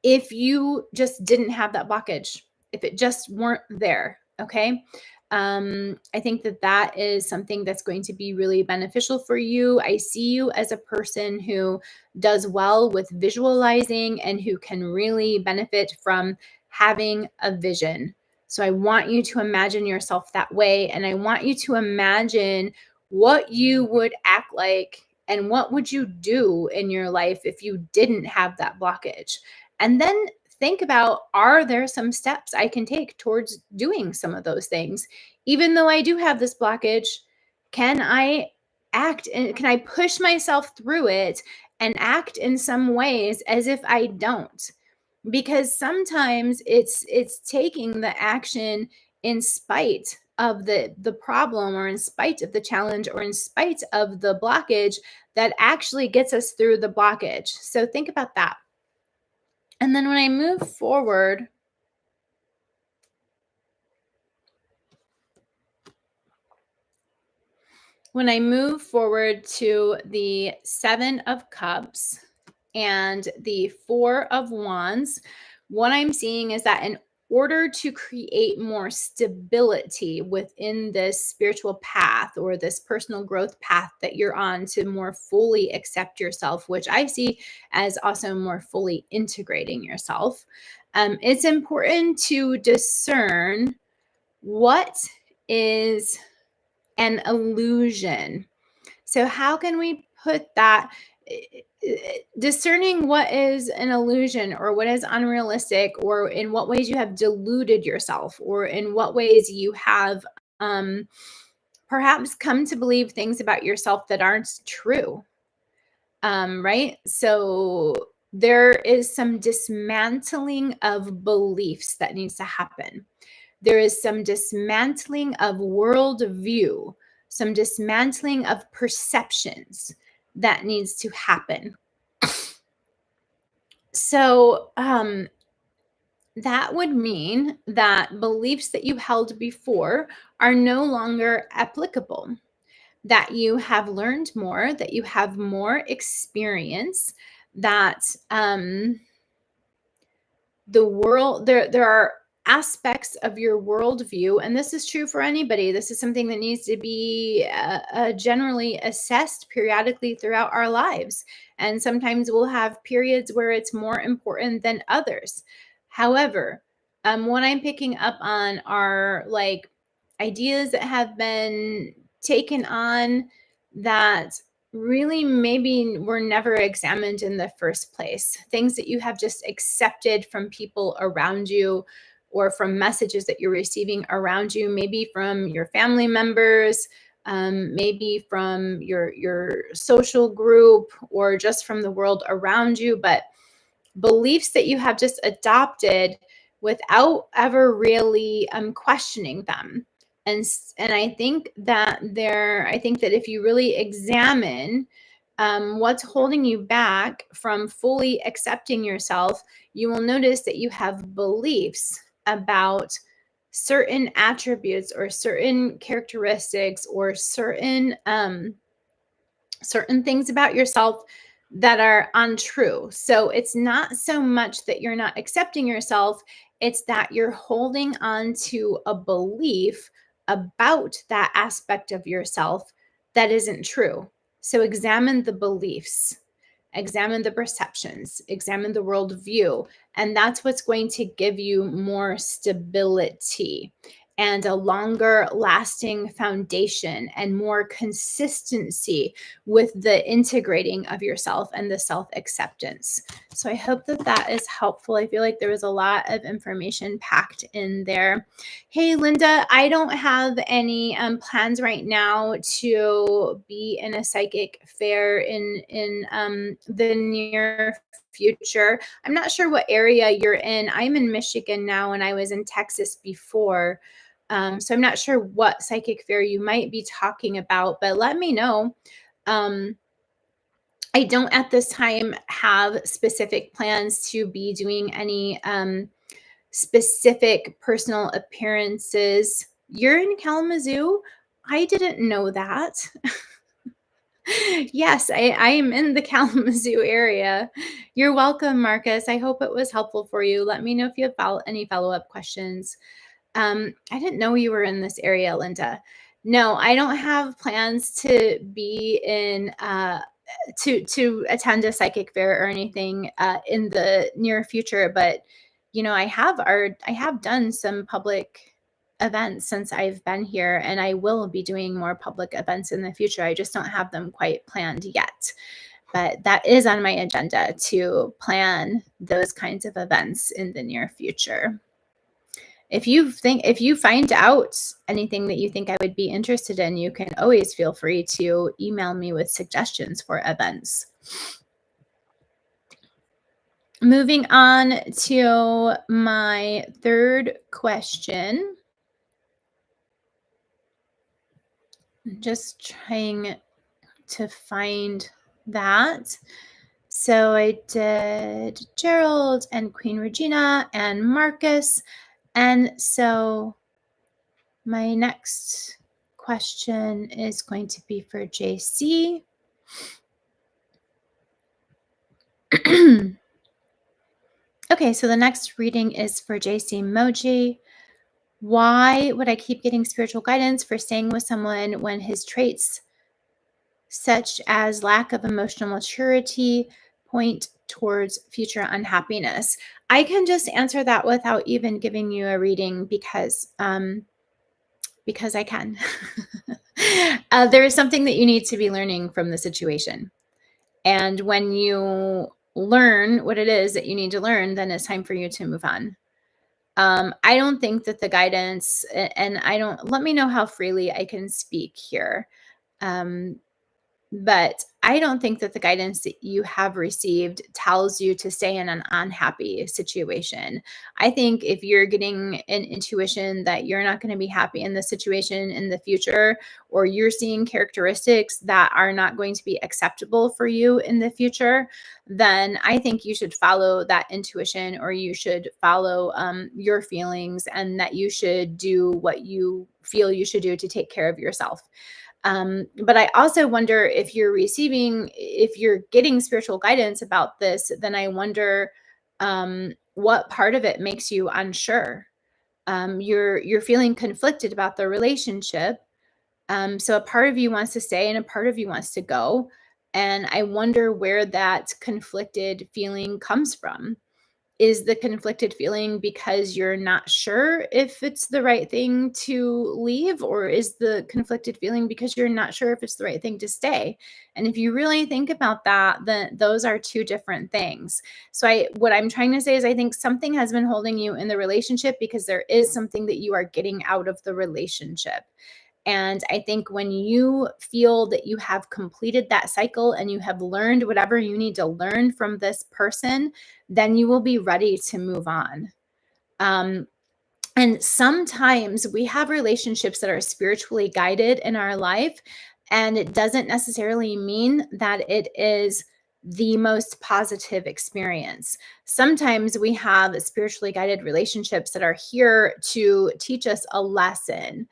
[SPEAKER 1] if you just didn't have that blockage, if it just weren't there. Okay. I think that that is something that's going to be really beneficial for you. I see you as a person who does well with visualizing and who can really benefit from having a vision. So I want you to imagine yourself that way. And I want you to imagine what you would act like and what would you do in your life if you didn't have that blockage. And then think about, are there some steps I can take towards doing some of those things? Even though I do have this blockage, can I act and can I push myself through it and act in some ways as if I don't? Because sometimes it's taking the action in spite of the problem, or in spite of the challenge, or in spite of the blockage, that actually gets us through the blockage. So think about that. And then when I move forward, to the 7 of Cups and the 4 of Wands, what I'm seeing is that in order to create more stability within this spiritual path, or this personal growth path that you're on, to more fully accept yourself, which I see as also more fully integrating yourself, it's important to discern what is an illusion. So, how can we put that? Discerning what is an illusion, or what is unrealistic, or in what ways you have deluded yourself, or in what ways you have um, perhaps come to believe things about yourself that aren't true. Right? So, there is some dismantling of beliefs that needs to happen. There is some dismantling of worldview, some dismantling of perceptions that needs to happen. So, that would mean that beliefs that you held before are no longer applicable, that you have learned more, that you have more experience, that the world, there are aspects of your worldview, and this is true for anybody. This is something that needs to be generally assessed periodically throughout our lives, and sometimes we'll have periods where it's more important than others. However, what I'm picking up on are like ideas that have been taken on that really maybe were never examined in the first place. Things that you have just accepted from people around you, or from messages that you're receiving around you, maybe from your family members, maybe from your social group, or just from the world around you, but beliefs that you have just adopted without ever really questioning them. And I think that if you really examine what's holding you back from fully accepting yourself, you will notice that you have beliefs about certain attributes, or certain characteristics, or certain things about yourself that are untrue. So it's not so much that you're not accepting yourself, it's that you're holding on to a belief about that aspect of yourself that isn't true. So examine the beliefs, examine the perceptions, examine the worldview, and that's what's going to give you more stability and a longer lasting foundation, and more consistency with the integrating of yourself and the self acceptance. So I hope that that is helpful. I feel like there was a lot of information packed in there. Hey, Linda, I don't have any plans right now to be in a psychic fair in the near future. I'm not sure what area you're in. I'm in Michigan now, and I was in Texas before. So I'm not sure what psychic fair you might be talking about, but let me know. Um, I don't at this time have specific plans to be doing any specific personal appearances. You're in Kalamazoo. I didn't know that. Yes, I am in the Kalamazoo area. You're welcome, Marcus. I hope it was helpful for you. Let me know if you have any follow-up questions. I didn't know you were in this area, Linda. No, I don't have plans to be in to attend a psychic fair or anything in the near future, but I have done some public events since I've been here, and I will be doing more public events in the future. I just don't have them quite planned yet. But that is on my agenda to plan those kinds of events in the near future. If you find out anything that you think I would be interested in, you can always feel free to email me with suggestions for events. Moving on to my third question. Just trying to find that. So I did Gerald and Queen Regina and Marcus. And so my next question is going to be for JC. Okay, so the next reading is for JC Moji. Why would I keep getting spiritual guidance for staying with someone when his traits, such as lack of emotional maturity, point towards future unhappiness? I can just answer that without even giving you a reading because I can. There is something that you need to be learning from the situation. And when you learn what it is that you need to learn, then it's time for you to move on. I don't think that the guidance, and let me know how freely I can speak here. But I don't think that the guidance that you have received tells you to stay in an unhappy situation. I think if you're getting an intuition that you're not going to be happy in the situation in the future, or you're seeing characteristics that are not going to be acceptable for you in the future, then I think you should follow that intuition, or you should follow your feelings, and that you should do what you feel you should do to take care of yourself. But I also wonder if you're getting spiritual guidance about this, then I wonder what part of it makes you unsure. You're feeling conflicted about the relationship. So a part of you wants to stay and a part of you wants to go. And I wonder where that conflicted feeling comes from. Is the conflicted feeling because you're not sure if it's the right thing to leave, or is the conflicted feeling because you're not sure if it's the right thing to stay? And if you really think about that, then those are two different things. So what I'm trying to say is I think something has been holding you in the relationship because there is something that you are getting out of the relationship. And I think when you feel that you have completed that cycle and you have learned whatever you need to learn from this person, then you will be ready to move on. And sometimes we have relationships that are spiritually guided in our life, and it doesn't necessarily mean that it is the most positive experience. Sometimes we have spiritually guided relationships that are here to teach us a lesson.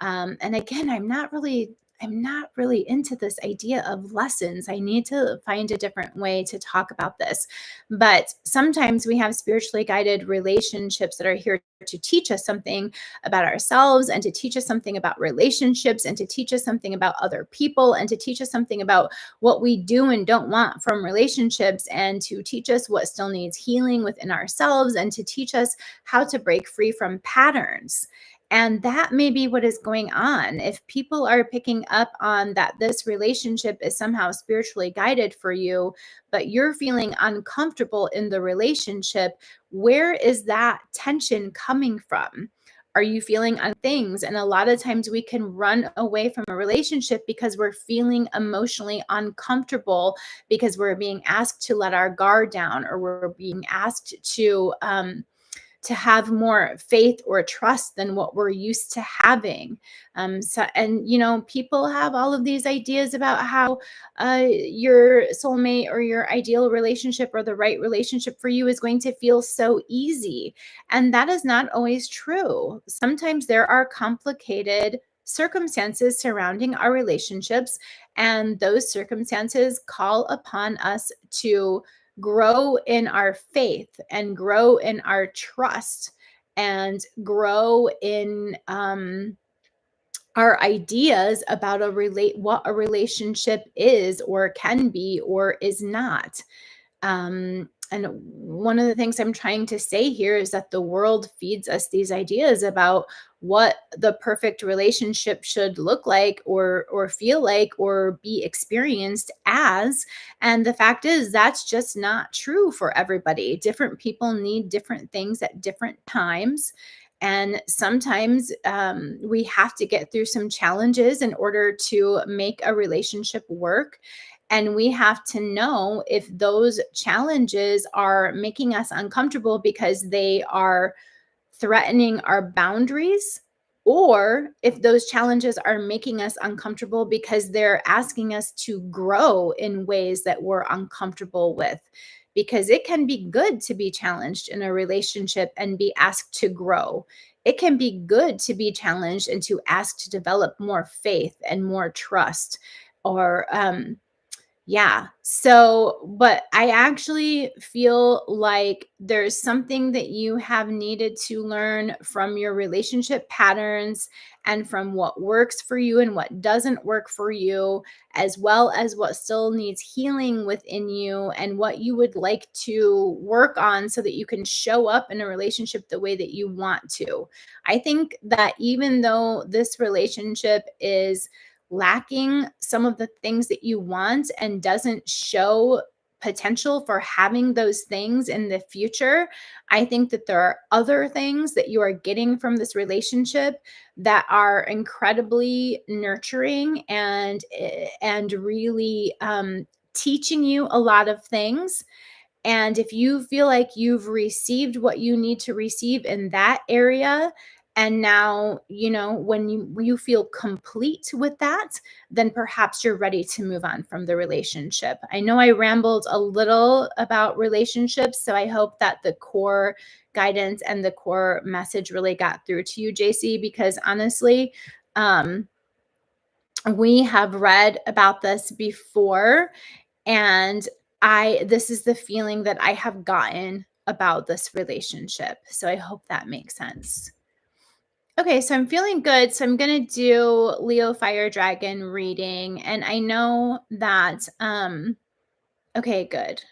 [SPEAKER 1] And again, I'm not really into this idea of lessons. I need to find a different way to talk about this. But sometimes we have spiritually guided relationships that are here to teach us something about ourselves, and to teach us something about relationships, and to teach us something about other people, and to teach us something about what we do and don't want from relationships, and to teach us what still needs healing within ourselves, and to teach us how to break free from patterns. And that may be what is going on. If people are picking up on that this relationship is somehow spiritually guided for you, but you're feeling uncomfortable in the relationship, where is that tension coming from? Are you feeling on things? And a lot of times we can run away from a relationship because we're feeling emotionally uncomfortable, because we're being asked to let our guard down, or we're being asked to have more faith or trust than what we're used to having. People have all of these ideas about how your soulmate or your ideal relationship or the right relationship for you is going to feel so easy. And that is not always true. Sometimes there are complicated circumstances surrounding our relationships, and those circumstances call upon us to grow in our faith and grow in our trust and grow in our ideas about what a relationship is or can be or is not. And one of the things I'm trying to say here is that the world feeds us these ideas about what the perfect relationship should look like or feel like or be experienced as. And the fact is that's just not true for everybody. Different people need different things at different times. And sometimes we have to get through some challenges in order to make a relationship work. And we have to know if those challenges are making us uncomfortable because they are threatening our boundaries, or if those challenges are making us uncomfortable because they're asking us to grow in ways that we're uncomfortable with. Because it can be good to be challenged in a relationship and be asked to grow. It can be good to be challenged and to ask to develop more faith and more trust or yeah. So, but I actually feel like there's something that you have needed to learn from your relationship patterns and from what works for you and what doesn't work for you, as well as what still needs healing within you and what you would like to work on so that you can show up in a relationship the way that you want to. I think that even though this relationship is lacking some of the things that you want and doesn't show potential for having those things in the future, I think that there are other things that you are getting from this relationship that are incredibly nurturing and really teaching you a lot of things. And if you feel like you've received what you need to receive in that area, and now, when you feel complete with that, then perhaps you're ready to move on from the relationship. I know I rambled a little about relationships, so I hope that the core guidance and the core message really got through to you, JC, because honestly, we have read about this before, and this is the feeling that I have gotten about this relationship. So I hope that makes sense. Okay, so I'm feeling good. So I'm going to do Leo Fire Dragon reading. And I know that, okay, good.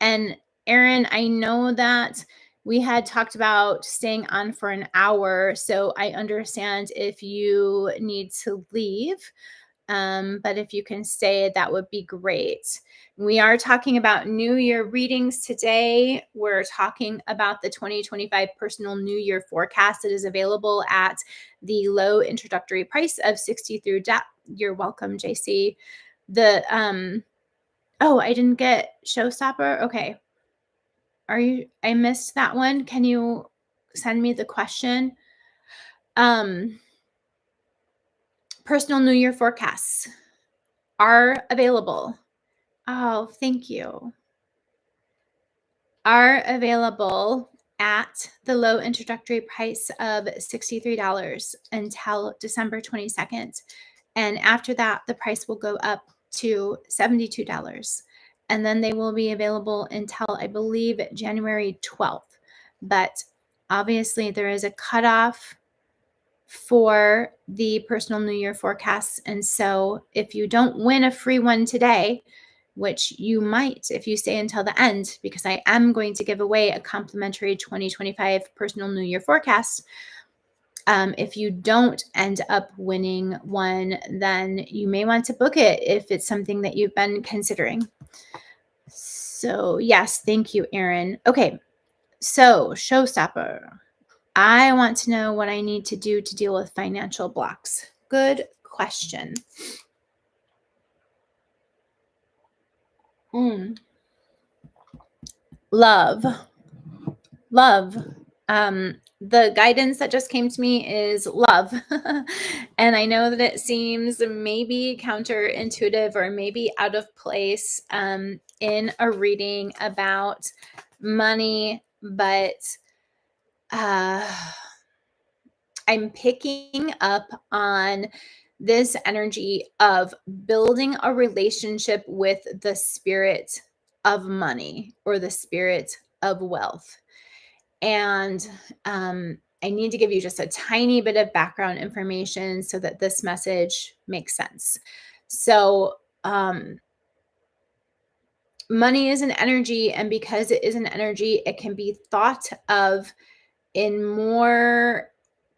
[SPEAKER 1] And Erin, I know that we had talked about staying on for an hour. So I understand if you need to leave. But if you can stay, that would be great. We are talking about New Year readings today. We're talking about the 2025 personal New Year forecast that is available at the low introductory price of 63. You're welcome, JC. Oh, I didn't get Showstopper. Okay. I missed that one. Can you send me the question? Personal New Year forecasts are available. Oh, thank you. Are available at the low introductory price of $63 until December 22nd. And after that, the price will go up to $72. And then they will be available until, I believe, January 12th. But obviously, there is a cutoff for the personal New Year forecasts. And so if you don't win a free one today, which you might if you stay until the end, because I am going to give away a complimentary 2025 personal New Year forecast. If you don't end up winning one, then you may want to book it if it's something that you've been considering. So yes, thank you, Erin. Okay, so Showstopper. I want to know what I need to do to deal with financial blocks. Good question. Love. The guidance that just came to me is love. And I know that it seems maybe counterintuitive or maybe out of place in a reading about money, but I'm picking up on this energy of building a relationship with the spirit of money or the spirit of wealth. And I need to give you just a tiny bit of background information so that this message makes sense. So, money is an energy, and because it is an energy, it can be thought of in more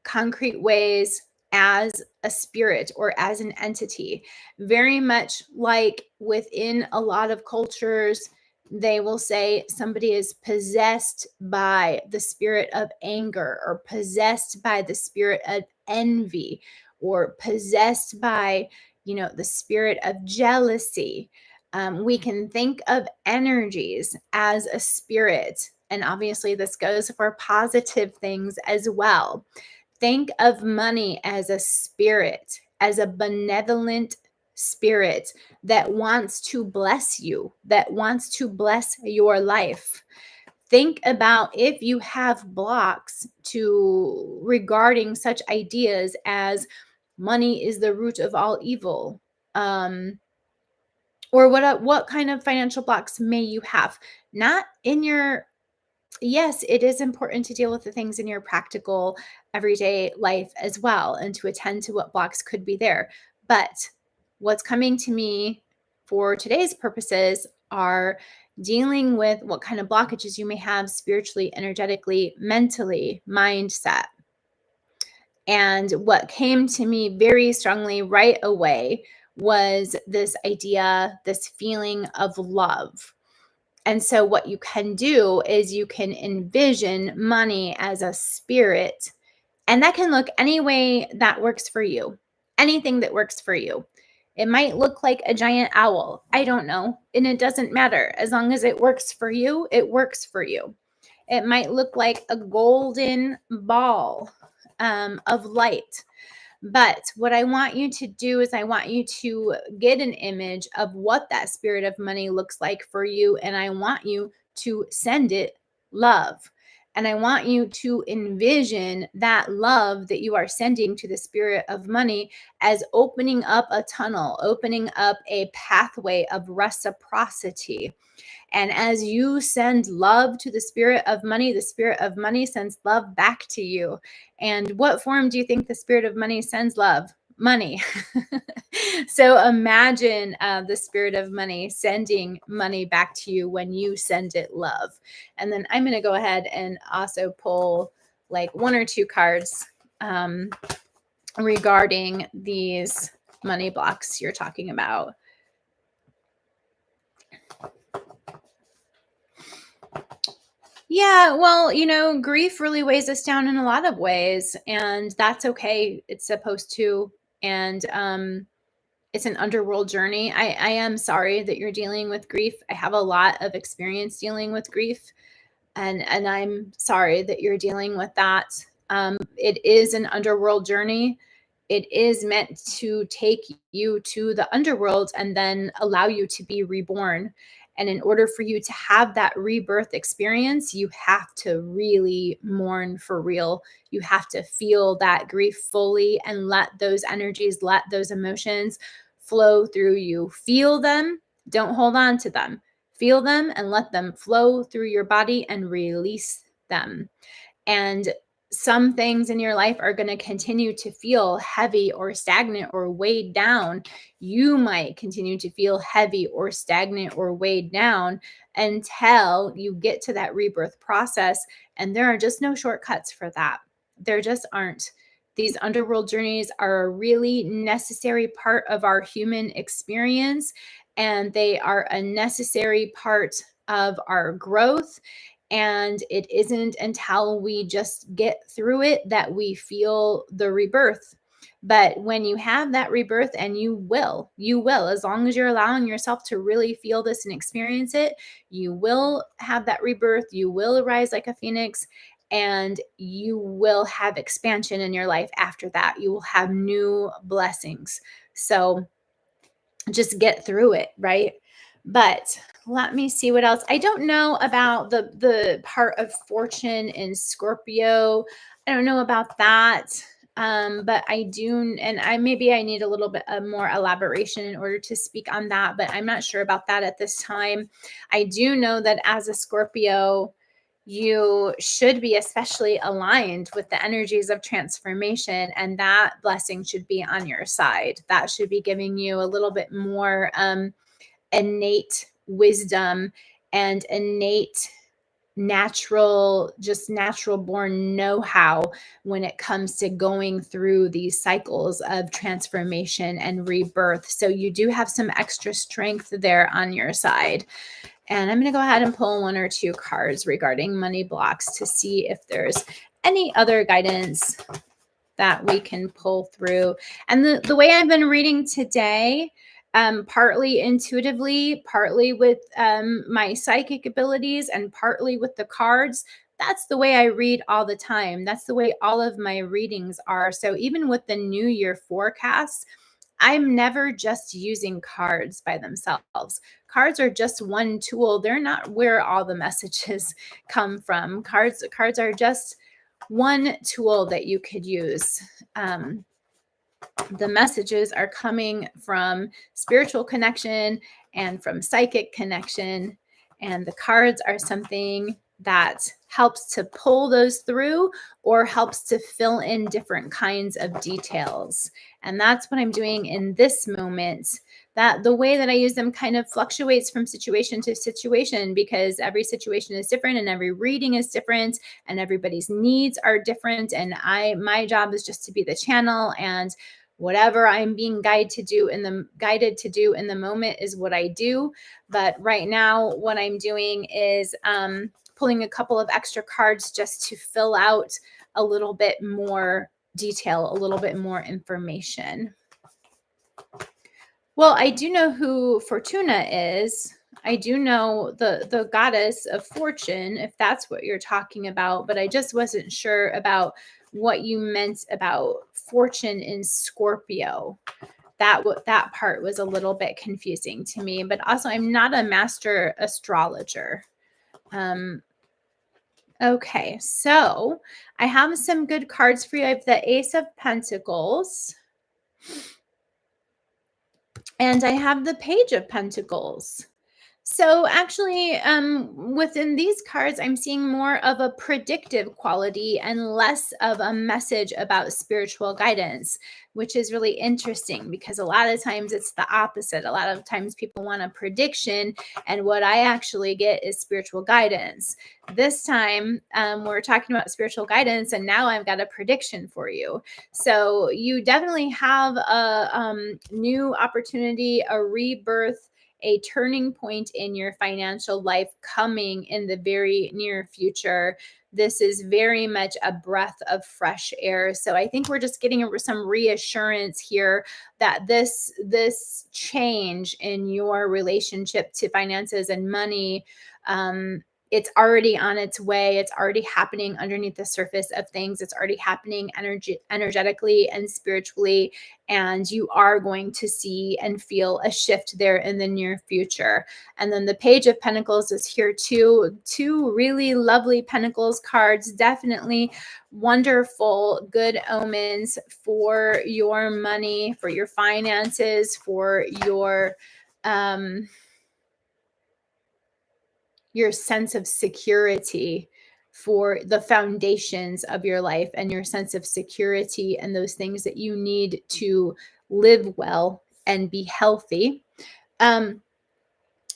[SPEAKER 1] concrete ways as a spirit or as an entity. Very much like within a lot of cultures, they will say somebody is possessed by the spirit of anger, or possessed by the spirit of envy, or possessed by, the spirit of jealousy. We can think of energies as a spirit. And obviously, this goes for positive things as well. Think of money as a spirit, as a benevolent spirit that wants to bless you, that wants to bless your life. Think about if you have blocks to regarding such ideas as money is the root of all evil. Or what kind of financial blocks may you have? Not in your Yes, it is important to deal with the things in your practical everyday life as well, and to attend to what blocks could be there. But what's coming to me for today's purposes are dealing with what kind of blockages you may have spiritually, energetically, mentally, mindset. And what came to me very strongly right away was this idea, this feeling of love. And so, what you can do is you can envision money as a spirit, and that can look any way that works for you, anything that works for you. It might look like a giant owl. I don't know. And it doesn't matter. As long as it works for you, it works for you. It might look like a golden ball of light. But what I want you to do is I want you to get an image of what that spirit of money looks like for you. And I want you to send it love. And I want you to envision that love that you are sending to the spirit of money as opening up a tunnel, opening up a pathway of reciprocity. And as you send love to the spirit of money sends love back to you. And what form do you think the spirit of money sends love? Money. So imagine the spirit of money sending money back to you when you send it love. And then I'm going to go ahead and also pull like one or two cards regarding these money blocks you're talking about. Yeah, well, grief really weighs us down in a lot of ways, and that's okay. It's supposed to. And it's an underworld journey. I am sorry that you're dealing with grief. I have a lot of experience dealing with grief, and I'm sorry that you're dealing with that. It is an underworld journey. It is meant to take you to the underworld and then allow you to be reborn. And in order for you to have that rebirth experience, you have to really mourn for real. You have to feel that grief fully and let those energies, let those emotions flow through you. Feel them, don't hold on to them. Feel them and let them flow through your body and release them. And some things in your life are going to continue to feel heavy or stagnant or weighed down. You might continue to feel heavy or stagnant or weighed down until you get to that rebirth process. And there are just no shortcuts for that. There just aren't. These underworld journeys are a really necessary part of our human experience, and they are a necessary part of our growth. And it isn't until we just get through it that we feel the rebirth. But when you have that rebirth, and you will, as long as you're allowing yourself to really feel this and experience it, you will have that rebirth. You will rise like a phoenix, and you will have expansion in your life after that. You will have new blessings. So just get through it, right? But let me see what else. I don't know about the part of fortune in Scorpio. I don't know about that. But I do, and maybe I need a little bit of more elaboration in order to speak on that, but I'm not sure about that at this time. I do know that as a Scorpio, you should be especially aligned with the energies of transformation, and that blessing should be on your side. That should be giving you a little bit more innate wisdom and innate natural born know-how when it comes to going through these cycles of transformation and rebirth. So you do have some extra strength there on your side. And I'm going to go ahead and pull one or two cards regarding money blocks to see if there's any other guidance that we can pull through. And the way I've been reading today, partly intuitively, partly with my psychic abilities, and partly with the cards, that's the way I read all the time. That's the way all of my readings are. So even with the New Year forecasts, I'm never just using cards by themselves. Cards are just one tool. They're not where all the messages come from. Cards are just one tool that you could use. The messages are coming from spiritual connection and from psychic connection, and the cards are something that helps to pull those through or helps to fill in different kinds of details. And that's what I'm doing in this moment. That the way that I use them kind of fluctuates from situation to situation, because every situation is different and every reading is different and everybody's needs are different. And my job is just to be the channel, and whatever I'm being guided to do in the moment is what I do. But right now, what I'm doing is pulling a couple of extra cards just to fill out a little bit more detail, a little bit more information. Well, I do know who Fortuna is. I do know the goddess of fortune, if that's what you're talking about, but I just wasn't sure about what you meant about fortune in Scorpio. That part was a little bit confusing to me, but also I'm not a master astrologer. Okay, so I have some good cards for you. I have the Ace of Pentacles, and I have the Page of Pentacles. So actually, within these cards, I'm seeing more of a predictive quality and less of a message about spiritual guidance, which is really interesting because a lot of times it's the opposite. A lot of times people want a prediction, and what I actually get is spiritual guidance. This time, we're talking about spiritual guidance, and now I've got a prediction for you. So you definitely have a new opportunity, a rebirth, a turning point in your financial life coming in the very near future. This is very much a breath of fresh air. So I think we're just getting some reassurance here that this change in your relationship to finances and money, it's already on its way. It's already happening underneath the surface of things. It's already happening energetically and spiritually. And you are going to see and feel a shift there in the near future. And then the Page of Pentacles is here too. Two really lovely Pentacles cards. Definitely wonderful, good omens for your money, for your finances, for your sense of security, for the foundations of your life and your sense of security and those things that you need to live well and be healthy.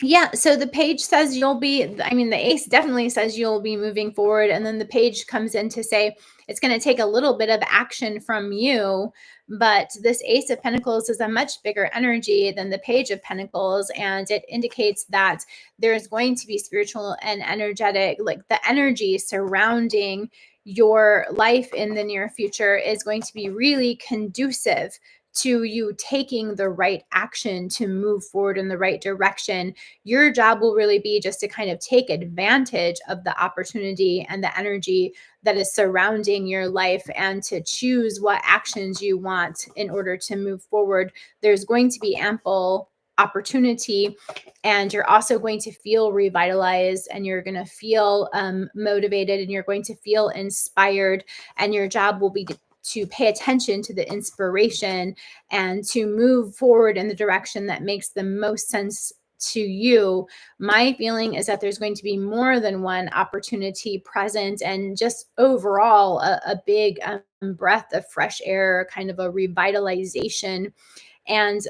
[SPEAKER 1] Yeah, so the page says the ace definitely says you'll be moving forward. And then the page comes in to say it's going to take a little bit of action from you. But this Ace of Pentacles is a much bigger energy than the Page of Pentacles. And it indicates that there's going to be spiritual and energetic, like the energy surrounding your life in the near future is going to be really conducive to you taking the right action to move forward in the right direction. Your job will really be just to kind of take advantage of the opportunity and the energy that is surrounding your life and to choose what actions you want in order to move forward. There's going to be ample opportunity, and you're also going to feel revitalized, and you're going to feel motivated, and you're going to feel inspired, and your job will be to pay attention to the inspiration and to move forward in the direction that makes the most sense to you. My feeling is that there's going to be more than one opportunity present, and just overall a big breath of fresh air, kind of a revitalization. And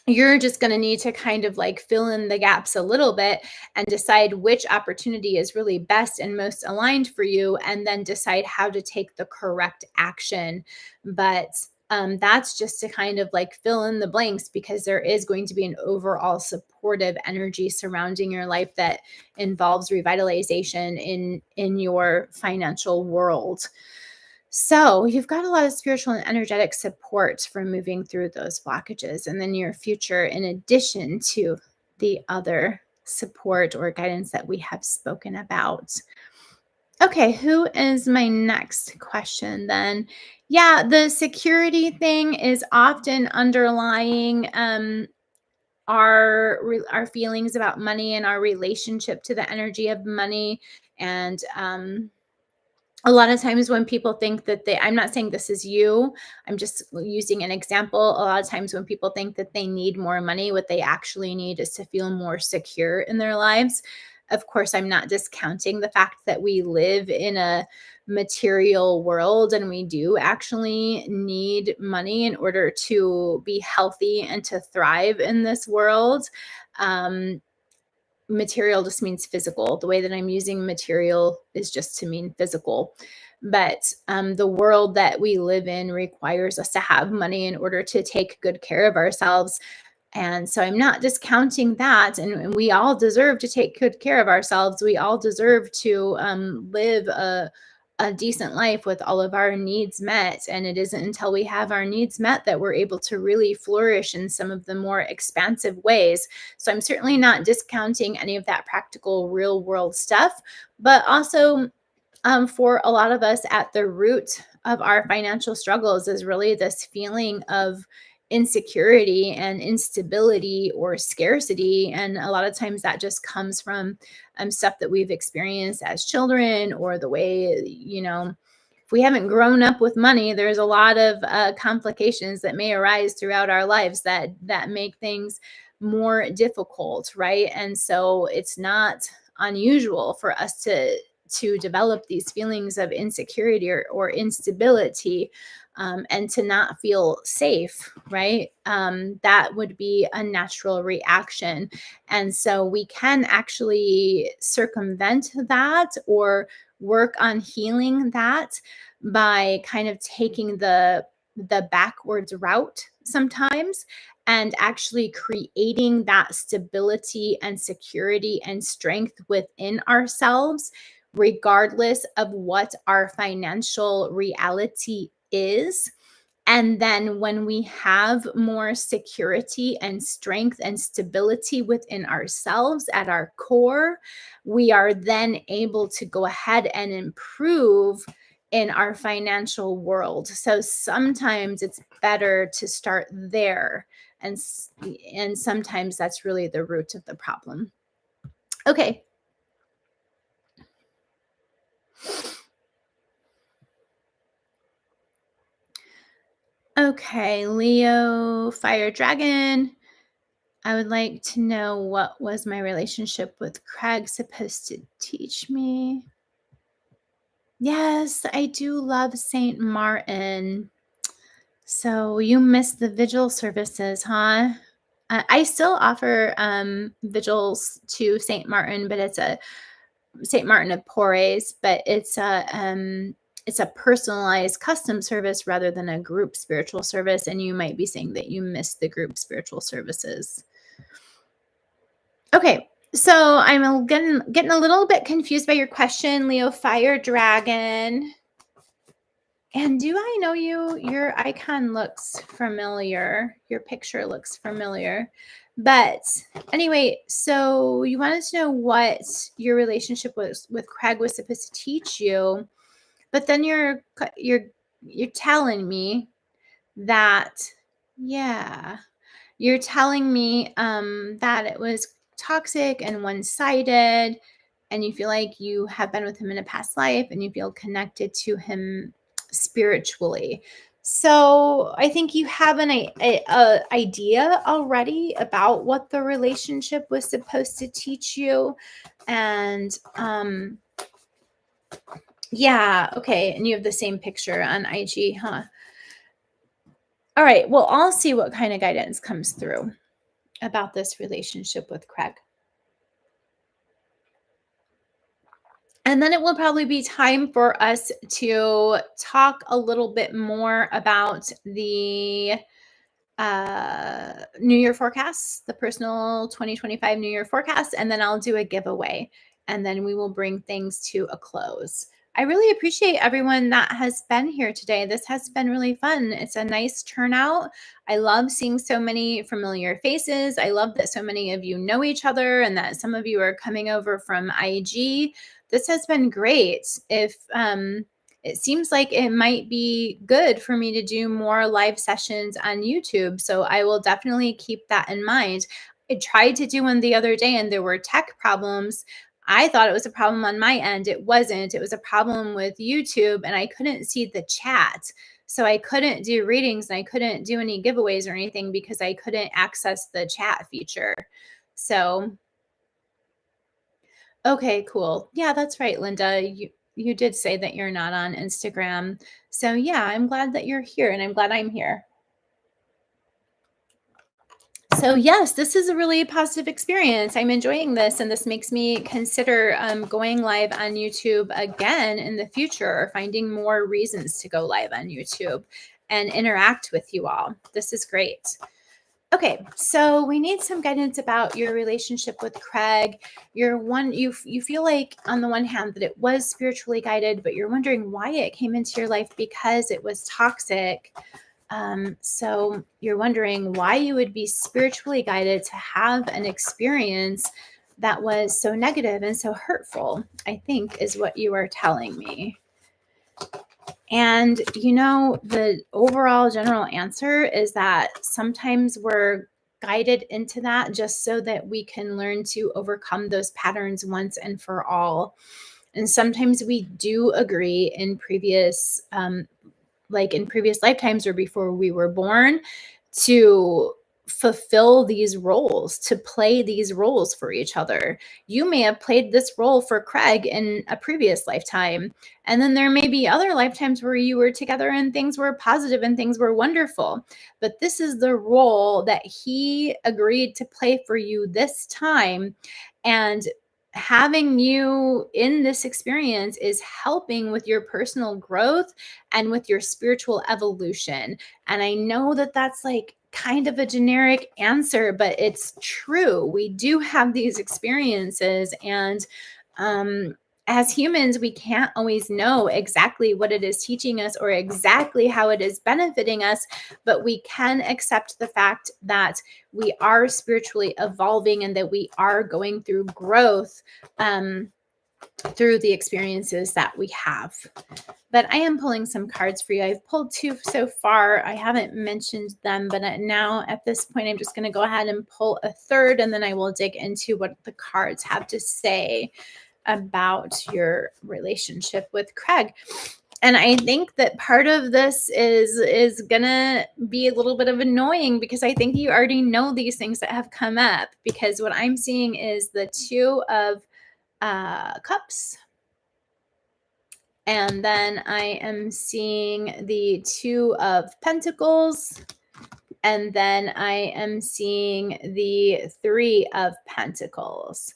[SPEAKER 1] you're just going to need to kind of like fill in the gaps a little bit and decide which opportunity is really best and most aligned for you, and then decide how to take the correct action. But that's just to kind of like fill in the blanks, because there is going to be an overall supportive energy surrounding your life that involves revitalization in your financial world. So you've got a lot of spiritual and energetic support for moving through those blockages, and then your future, in addition to the other support or guidance that we have spoken about. Okay, who is my next question then? Yeah, the security thing is often underlying our feelings about money and our relationship to the energy of money. And a lot of times when people think that I'm not saying this is you, I'm just using an example. A lot of times when people think that they need more money, what they actually need is to feel more secure in their lives. Of course, I'm not discounting the fact that we live in a material world and we do actually need money in order to be healthy and to thrive in this world. Um, Material just means physical. The way that I'm using material is just to mean physical. But the world that we live in requires us to have money in order to take good care of ourselves. And so I'm not discounting that. And we all deserve to take good care of ourselves. We all deserve to live a decent life with all of our needs met. And it isn't until we have our needs met that we're able to really flourish in some of the more expansive ways. So I'm certainly not discounting any of that practical, real world stuff, but also for a lot of us, at the root of our financial struggles is really this feeling of insecurity and instability or scarcity. And a lot of times that just comes from stuff that we've experienced as children, or the way, if we haven't grown up with money, there's a lot of complications that may arise throughout our lives that make things more difficult, right? And so it's not unusual for us to develop these feelings of insecurity or instability, and to not feel safe, right? That would be a natural reaction. And so we can actually circumvent that or work on healing that by kind of taking the backwards route sometimes, and actually creating that stability and security and strength within ourselves, regardless of what our financial reality is. And then when we have more security and strength and stability within ourselves at our core, we are then able to go ahead and improve in our financial world. So sometimes it's better to start there. And sometimes that's really the root of the problem. Okay. Okay, Leo Fire Dragon. I would like to know, what was my relationship with Craig supposed to teach me? Yes, I do love St. Martin. So you missed the vigil services, huh? I still offer vigils to St. Martin, but it's a St. Martin of Porres, but it's a personalized custom service rather than a group spiritual service. And you might be saying that you missed the group spiritual services. Okay, so I'm getting a little bit confused by your question, Leo Fire Dragon. And do I know you? Your icon looks familiar. Your picture looks familiar. But anyway, so you wanted to know what your relationship was with Craig was supposed to teach you, but then you're telling me that, yeah, you're telling me that it was toxic and one-sided, and you feel like you have been with him in a past life and you feel connected to him spiritually. So I think you have a idea already about what the relationship was supposed to teach you. And yeah, okay. And you have the same picture on IG, huh? All right. Well, I'll see what kind of guidance comes through about this relationship with Craig. And then it will probably be time for us to talk a little bit more about the New Year forecasts, the personal 2025 New Year forecast, and then I'll do a giveaway, and then we will bring things to a close. I really appreciate everyone that has been here today. This has been really fun. It's a nice turnout. I love seeing so many familiar faces. I love that so many of you know each other and that some of you are coming over from IG. This has been great. If it seems like it might be good for me to do more live sessions on YouTube. So I will definitely keep that in mind. I tried to do one the other day and there were tech problems. I thought it was a problem on my end. It wasn't. It was a problem with YouTube and I couldn't see the chat. So I couldn't do readings and I couldn't do any giveaways or anything because I couldn't access the chat feature. So okay, cool. Yeah, that's right, Linda. You did say that you're not on Instagram. So yeah, I'm glad that you're here and I'm glad I'm here. So yes, this is a really positive experience. I'm enjoying this and this makes me consider going live on YouTube again in the future or finding more reasons to go live on YouTube and interact with you all. This is great. Okay, so we need some guidance about your relationship with Craig. You feel like on the one hand that it was spiritually guided, but you're wondering why it came into your life because it was toxic. So you're wondering why you would be spiritually guided to have an experience that was so negative and so hurtful, I think is what you are telling me. And, the overall general answer is that sometimes we're guided into that just so that we can learn to overcome those patterns once and for all. And sometimes we do agree in previous, like in previous lifetimes or before we were born, to fulfill these roles, to play these roles for each other. You may have played this role for Craig in a previous lifetime. And then there may be other lifetimes where you were together and things were positive and things were wonderful. But this is the role that he agreed to play for you this time. And having you in this experience is helping with your personal growth and with your spiritual evolution. And I know that that's like kind of a generic answer, but it's true. We do have these experiences, and as humans, we can't always know exactly what it is teaching us or exactly how it is benefiting us, but we can accept the fact that we are spiritually evolving and that we are going through growth through the experiences that we have. But I am pulling some cards for you. I've pulled two so far. I haven't mentioned them, but now at this point, I'm just going to go ahead and pull a third, and then I will dig into what the cards have to say about your relationship with Craig. And I think that part of this is gonna be a little bit of annoying because I think you already know these things that have come up, because what I'm seeing is the Two of Cups. And then I am seeing the Two of Pentacles. And then I am seeing the Three of Pentacles.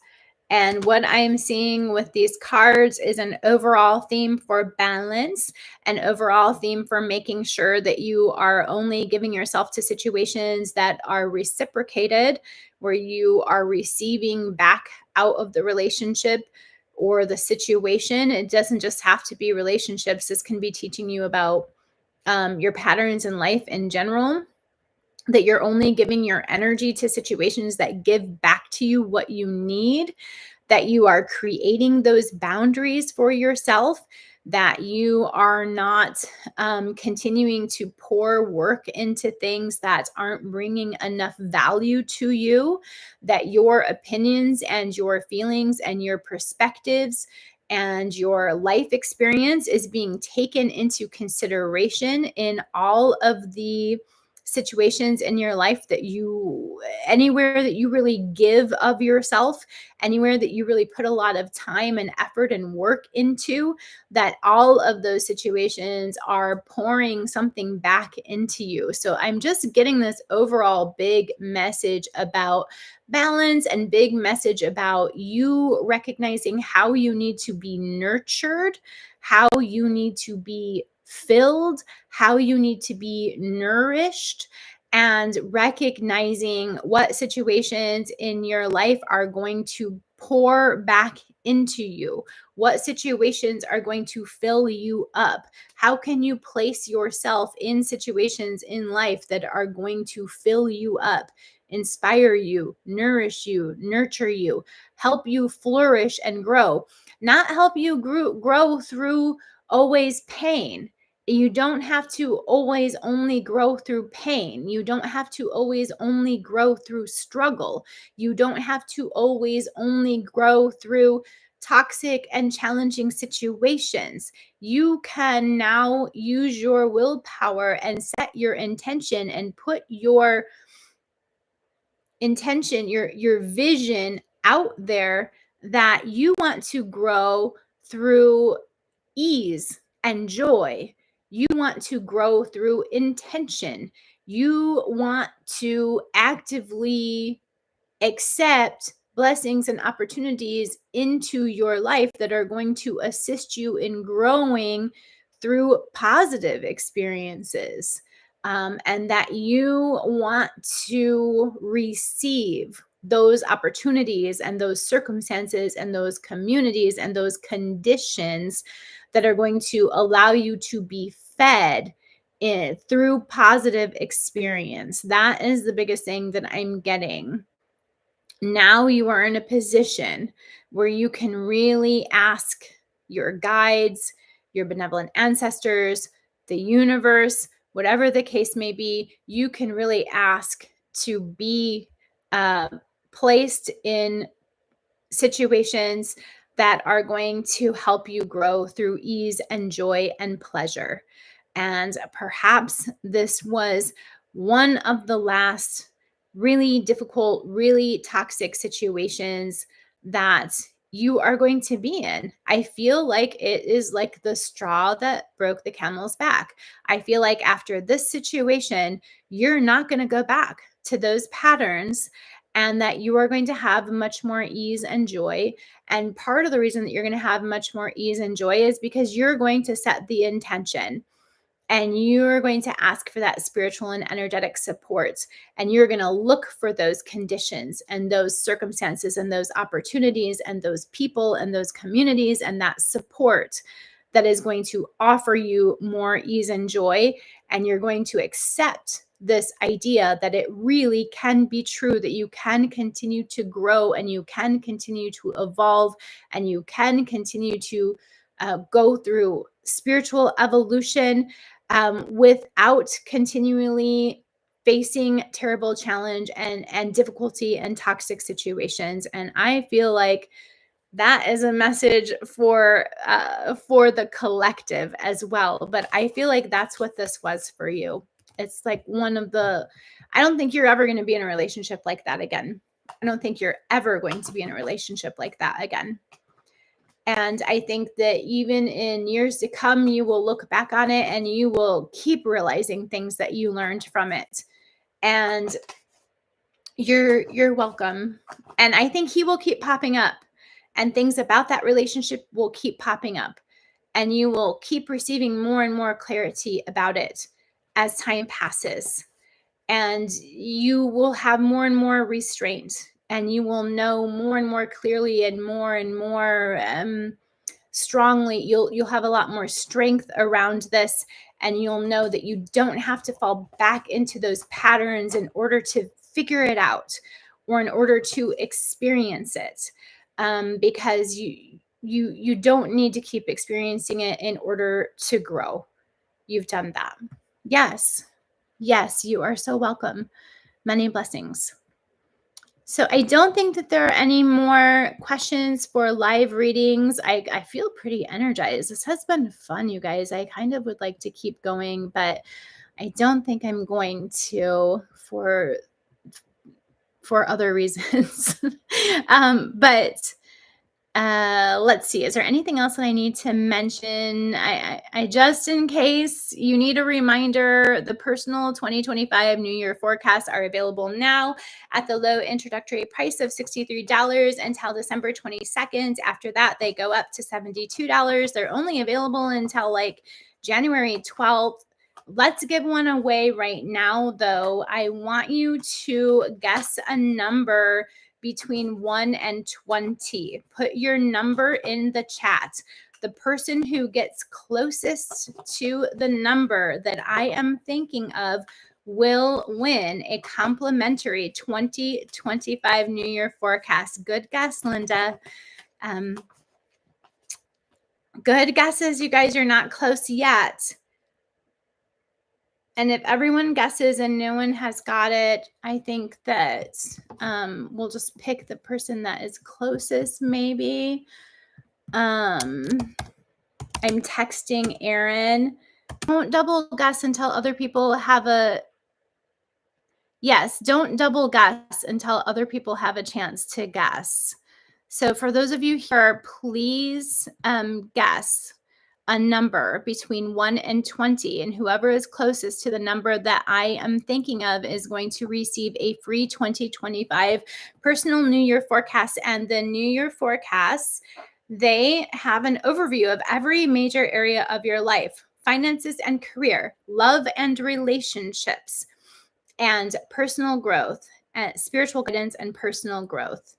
[SPEAKER 1] And what I'm seeing with these cards is an overall theme for balance, an overall theme for making sure that you are only giving yourself to situations that are reciprocated, where you are receiving back out of the relationship or the situation. It doesn't just have to be relationships. This can be teaching you about your patterns in life in general, that you're only giving your energy to situations that give back to you what you need, that you are creating those boundaries for yourself, that you are not continuing to pour work into things that aren't bringing enough value to you, that your opinions and your feelings and your perspectives and your life experience is being taken into consideration in all of the situations in your life that anywhere that you really give of yourself, anywhere that you really put a lot of time and effort and work into, that all of those situations are pouring something back into you. So I'm just getting this overall big message about balance and big message about you recognizing how you need to be nurtured, how you need to be filled, how you need to be nourished, and recognizing what situations in your life are going to pour back into you. What situations are going to fill you up? How can you place yourself in situations in life that are going to fill you up, inspire you, nourish you, nurture you, help you flourish and grow? Not help you grow through always pain. You don't have to always only grow through pain. You don't have to always only grow through struggle. You don't have to always only grow through toxic and challenging situations. You can now use your willpower and set your intention and put your intention, your vision out there, that you want to grow through ease and joy. You want to grow through intention. You want to actively accept blessings and opportunities into your life that are going to assist you in growing through positive experiences. And that you want to receive those opportunities and those circumstances and those communities and those conditions that are going to allow you to be fed through positive experience. That is the biggest thing that I'm getting. Now you are in a position where you can really ask your guides, your benevolent ancestors, the universe, whatever the case may be, you can really ask to be uh, placed in situations that are going to help you grow through ease and joy and pleasure. And perhaps this was one of the last really difficult, really toxic situations that you are going to be in. I feel like it is like the straw that broke the camel's back. I feel like after this situation, you're not going to go back to those patterns, and that you are going to have much more ease and joy. And part of the reason that you're going to have much more ease and joy is because you're going to set the intention, and you're going to ask for that spiritual and energetic support. And you're going to look for those conditions and those circumstances and those opportunities and those people and those communities and that support that is going to offer you more ease and joy. And you're going to accept this idea that it really can be true, that you can continue to grow and you can continue to evolve and you can continue to go through spiritual evolution without continually facing terrible challenge and difficulty and toxic situations. And I feel like that is a message for the collective as well. But I feel like that's what this was for you. It's like I don't think you're ever going to be in a relationship like that again. I don't think you're ever going to be in a relationship like that again. And I think that even in years to come, you will look back on it and you will keep realizing things that you learned from it. And you're welcome. And I think he will keep popping up, and things about that relationship will keep popping up, and you will keep receiving more and more clarity about it as time passes. And you will have more and more restraint, and you will know more and more clearly and more strongly. You'll have a lot more strength around this, and you'll know that you don't have to fall back into those patterns in order to figure it or in order to experience it, because you don't need to keep experiencing it in order to grow. You've done that. Yes, you are so welcome. Many blessings. So I don't think that there are any more questions for live readings. I feel pretty energized. This has been fun, you guys. I kind of would like to keep going, but I don't think I'm going to for other reasons. But let's see. Is there anything else that I need to mention? I just in case you need a reminder, the personal 2025 New Year forecasts are available now at the low introductory price of $63 until December 22nd. After that, they go up to $72. They're only available until like January 12th. Let's give one away right now, though. I want you to guess a number between 1 and 20. Put your number in the chat. The person who gets closest to the number that I am thinking of will win a complimentary 2025 New Year forecast. Good guess, Linda. Good guesses, you guys. You're not close yet. And if everyone guesses and no one has got it, I think that we'll just pick the person that is closest, maybe. I'm texting Aaron. Don't double guess until other people have a... Yes, don't double guess until other people have a chance to guess. So for those of you here, please guess a number between 1 and 20, and whoever is closest to the number that I am thinking of is going to receive a free 2025 personal New Year forecast. And the New Year forecasts, they have an overview of every major area of your life: finances and career, love and relationships, and personal growth, and spiritual guidance and personal growth.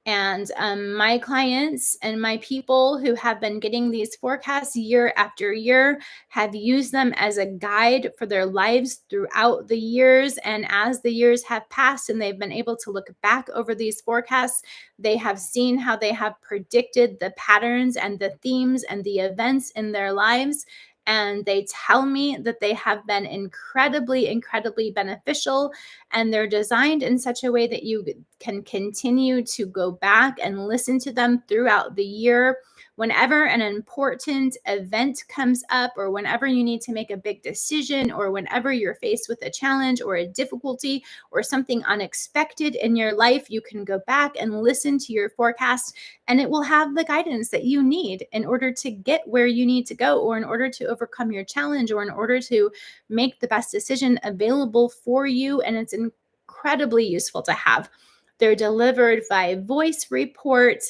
[SPEAKER 1] And my clients and my people who have been getting these forecasts year after year have used them as a guide for their lives throughout the years. And as the years have passed and they've been able to look back over these forecasts, they have seen how they have predicted the patterns and the themes and the events in their lives. And they tell me that they have been incredibly, incredibly beneficial. And they're designed in such a way that you can continue to go back and listen to them throughout the year. Whenever an important event comes up, or whenever you need to make a big decision, or whenever you're faced with a challenge or a difficulty or something unexpected in your life, you can go back and listen to your forecast, and it will have the guidance that you need in order to get where you need to go, or in order to overcome your challenge, or in order to make the best decision available for you. And it's incredibly useful to have. They're delivered by voice report,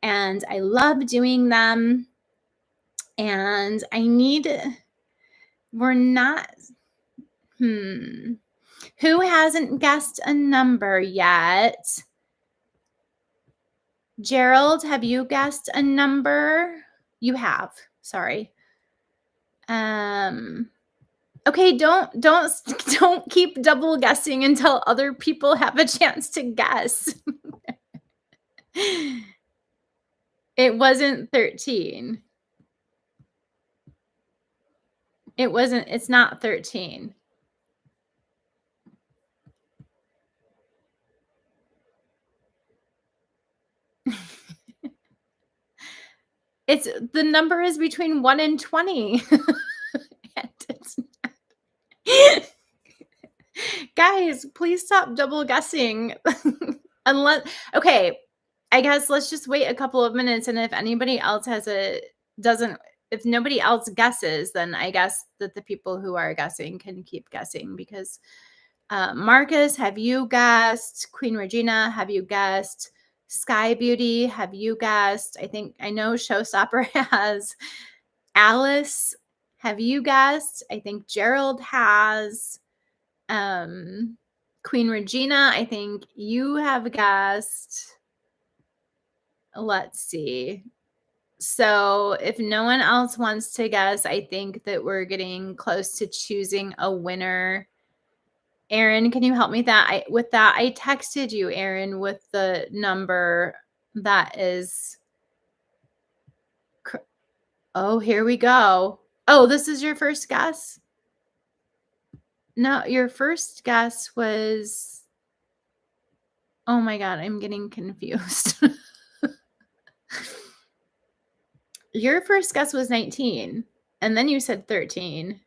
[SPEAKER 1] and I love doing them. And we're not, who hasn't guessed a number yet? Gerald, have you guessed a number? You have. Sorry. Okay, don't keep double guessing until other people have a chance to guess. It wasn't 13. It's not 13. The number is between 1 and 20. And guys, please stop double guessing. Okay, I guess let's just wait a couple of minutes, and if anybody else if nobody else guesses, then I guess that the people who are guessing can keep guessing, because Marcus, have you guessed? Queen Regina, have you guessed? Sky Beauty, have you guessed? I know Showstopper has. Alice, have you guessed? I think Gerald has. Queen Regina, I think you have guessed. Let's see. So if no one else wants to guess, I think that we're getting close to choosing a winner. Aaron, can you help me with that? I texted you, Aaron, with the number that is... Oh, here we go. Oh, this is your first guess? No, your first guess was Oh my God, I'm getting confused. Your first guess was 19, and then you said 13.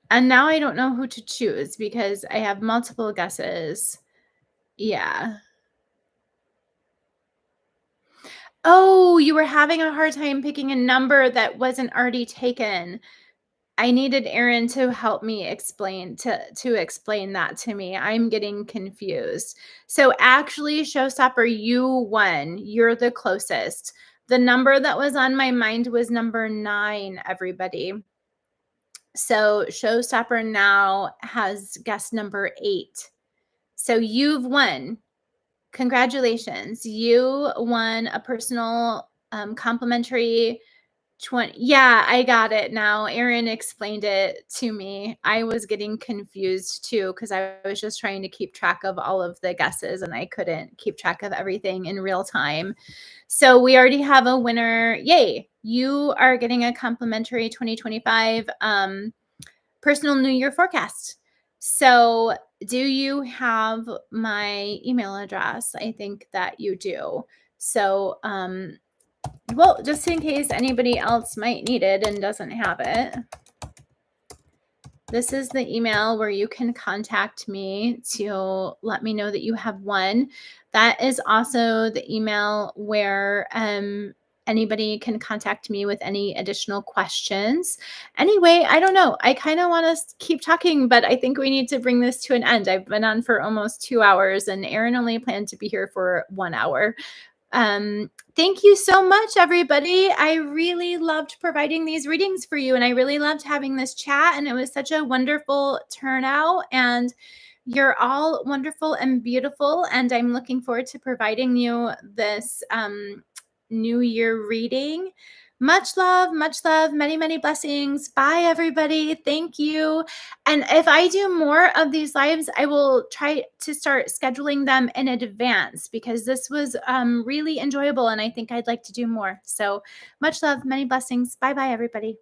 [SPEAKER 1] And now I don't know who to choose because I have multiple guesses. Yeah. Oh, you were having a hard time picking a number that wasn't already taken. I needed Aaron to help me explain that to me. I'm getting confused. So actually, Showstopper, you won. You're the closest. The number that was on my mind was number 9, everybody. So Showstopper now has guess number 8. So you've won. Congratulations. You won a personal complimentary 20. Yeah, I got it now. Aaron explained it to me. I was getting confused too because I was just trying to keep track of all of the guesses and I couldn't keep track of everything in real time. So we already have a winner. Yay. You are getting a complimentary 2025 personal New Year forecast. So, do you have my email address? I think that you do. So, well, just in case anybody else might need it and doesn't have it, this is the email where you can contact me to let me know that you have won. That is also the email where anybody can contact me with any additional questions. Anyway, I don't know. I kind of want to keep talking, but I think we need to bring this to an end. I've been on for almost 2 hours, and Aaron only planned to be here for 1 hour. Thank you so much, everybody. I really loved providing these readings for you, and I really loved having this chat, and it was such a wonderful turnout, and you're all wonderful and beautiful, and I'm looking forward to providing you this New Year reading. Much love, many, many blessings. Bye, everybody. Thank you. And if I do more of these lives, I will try to start scheduling them in advance because this was really enjoyable and I think I'd like to do more. So much love, many blessings. Bye, bye, everybody.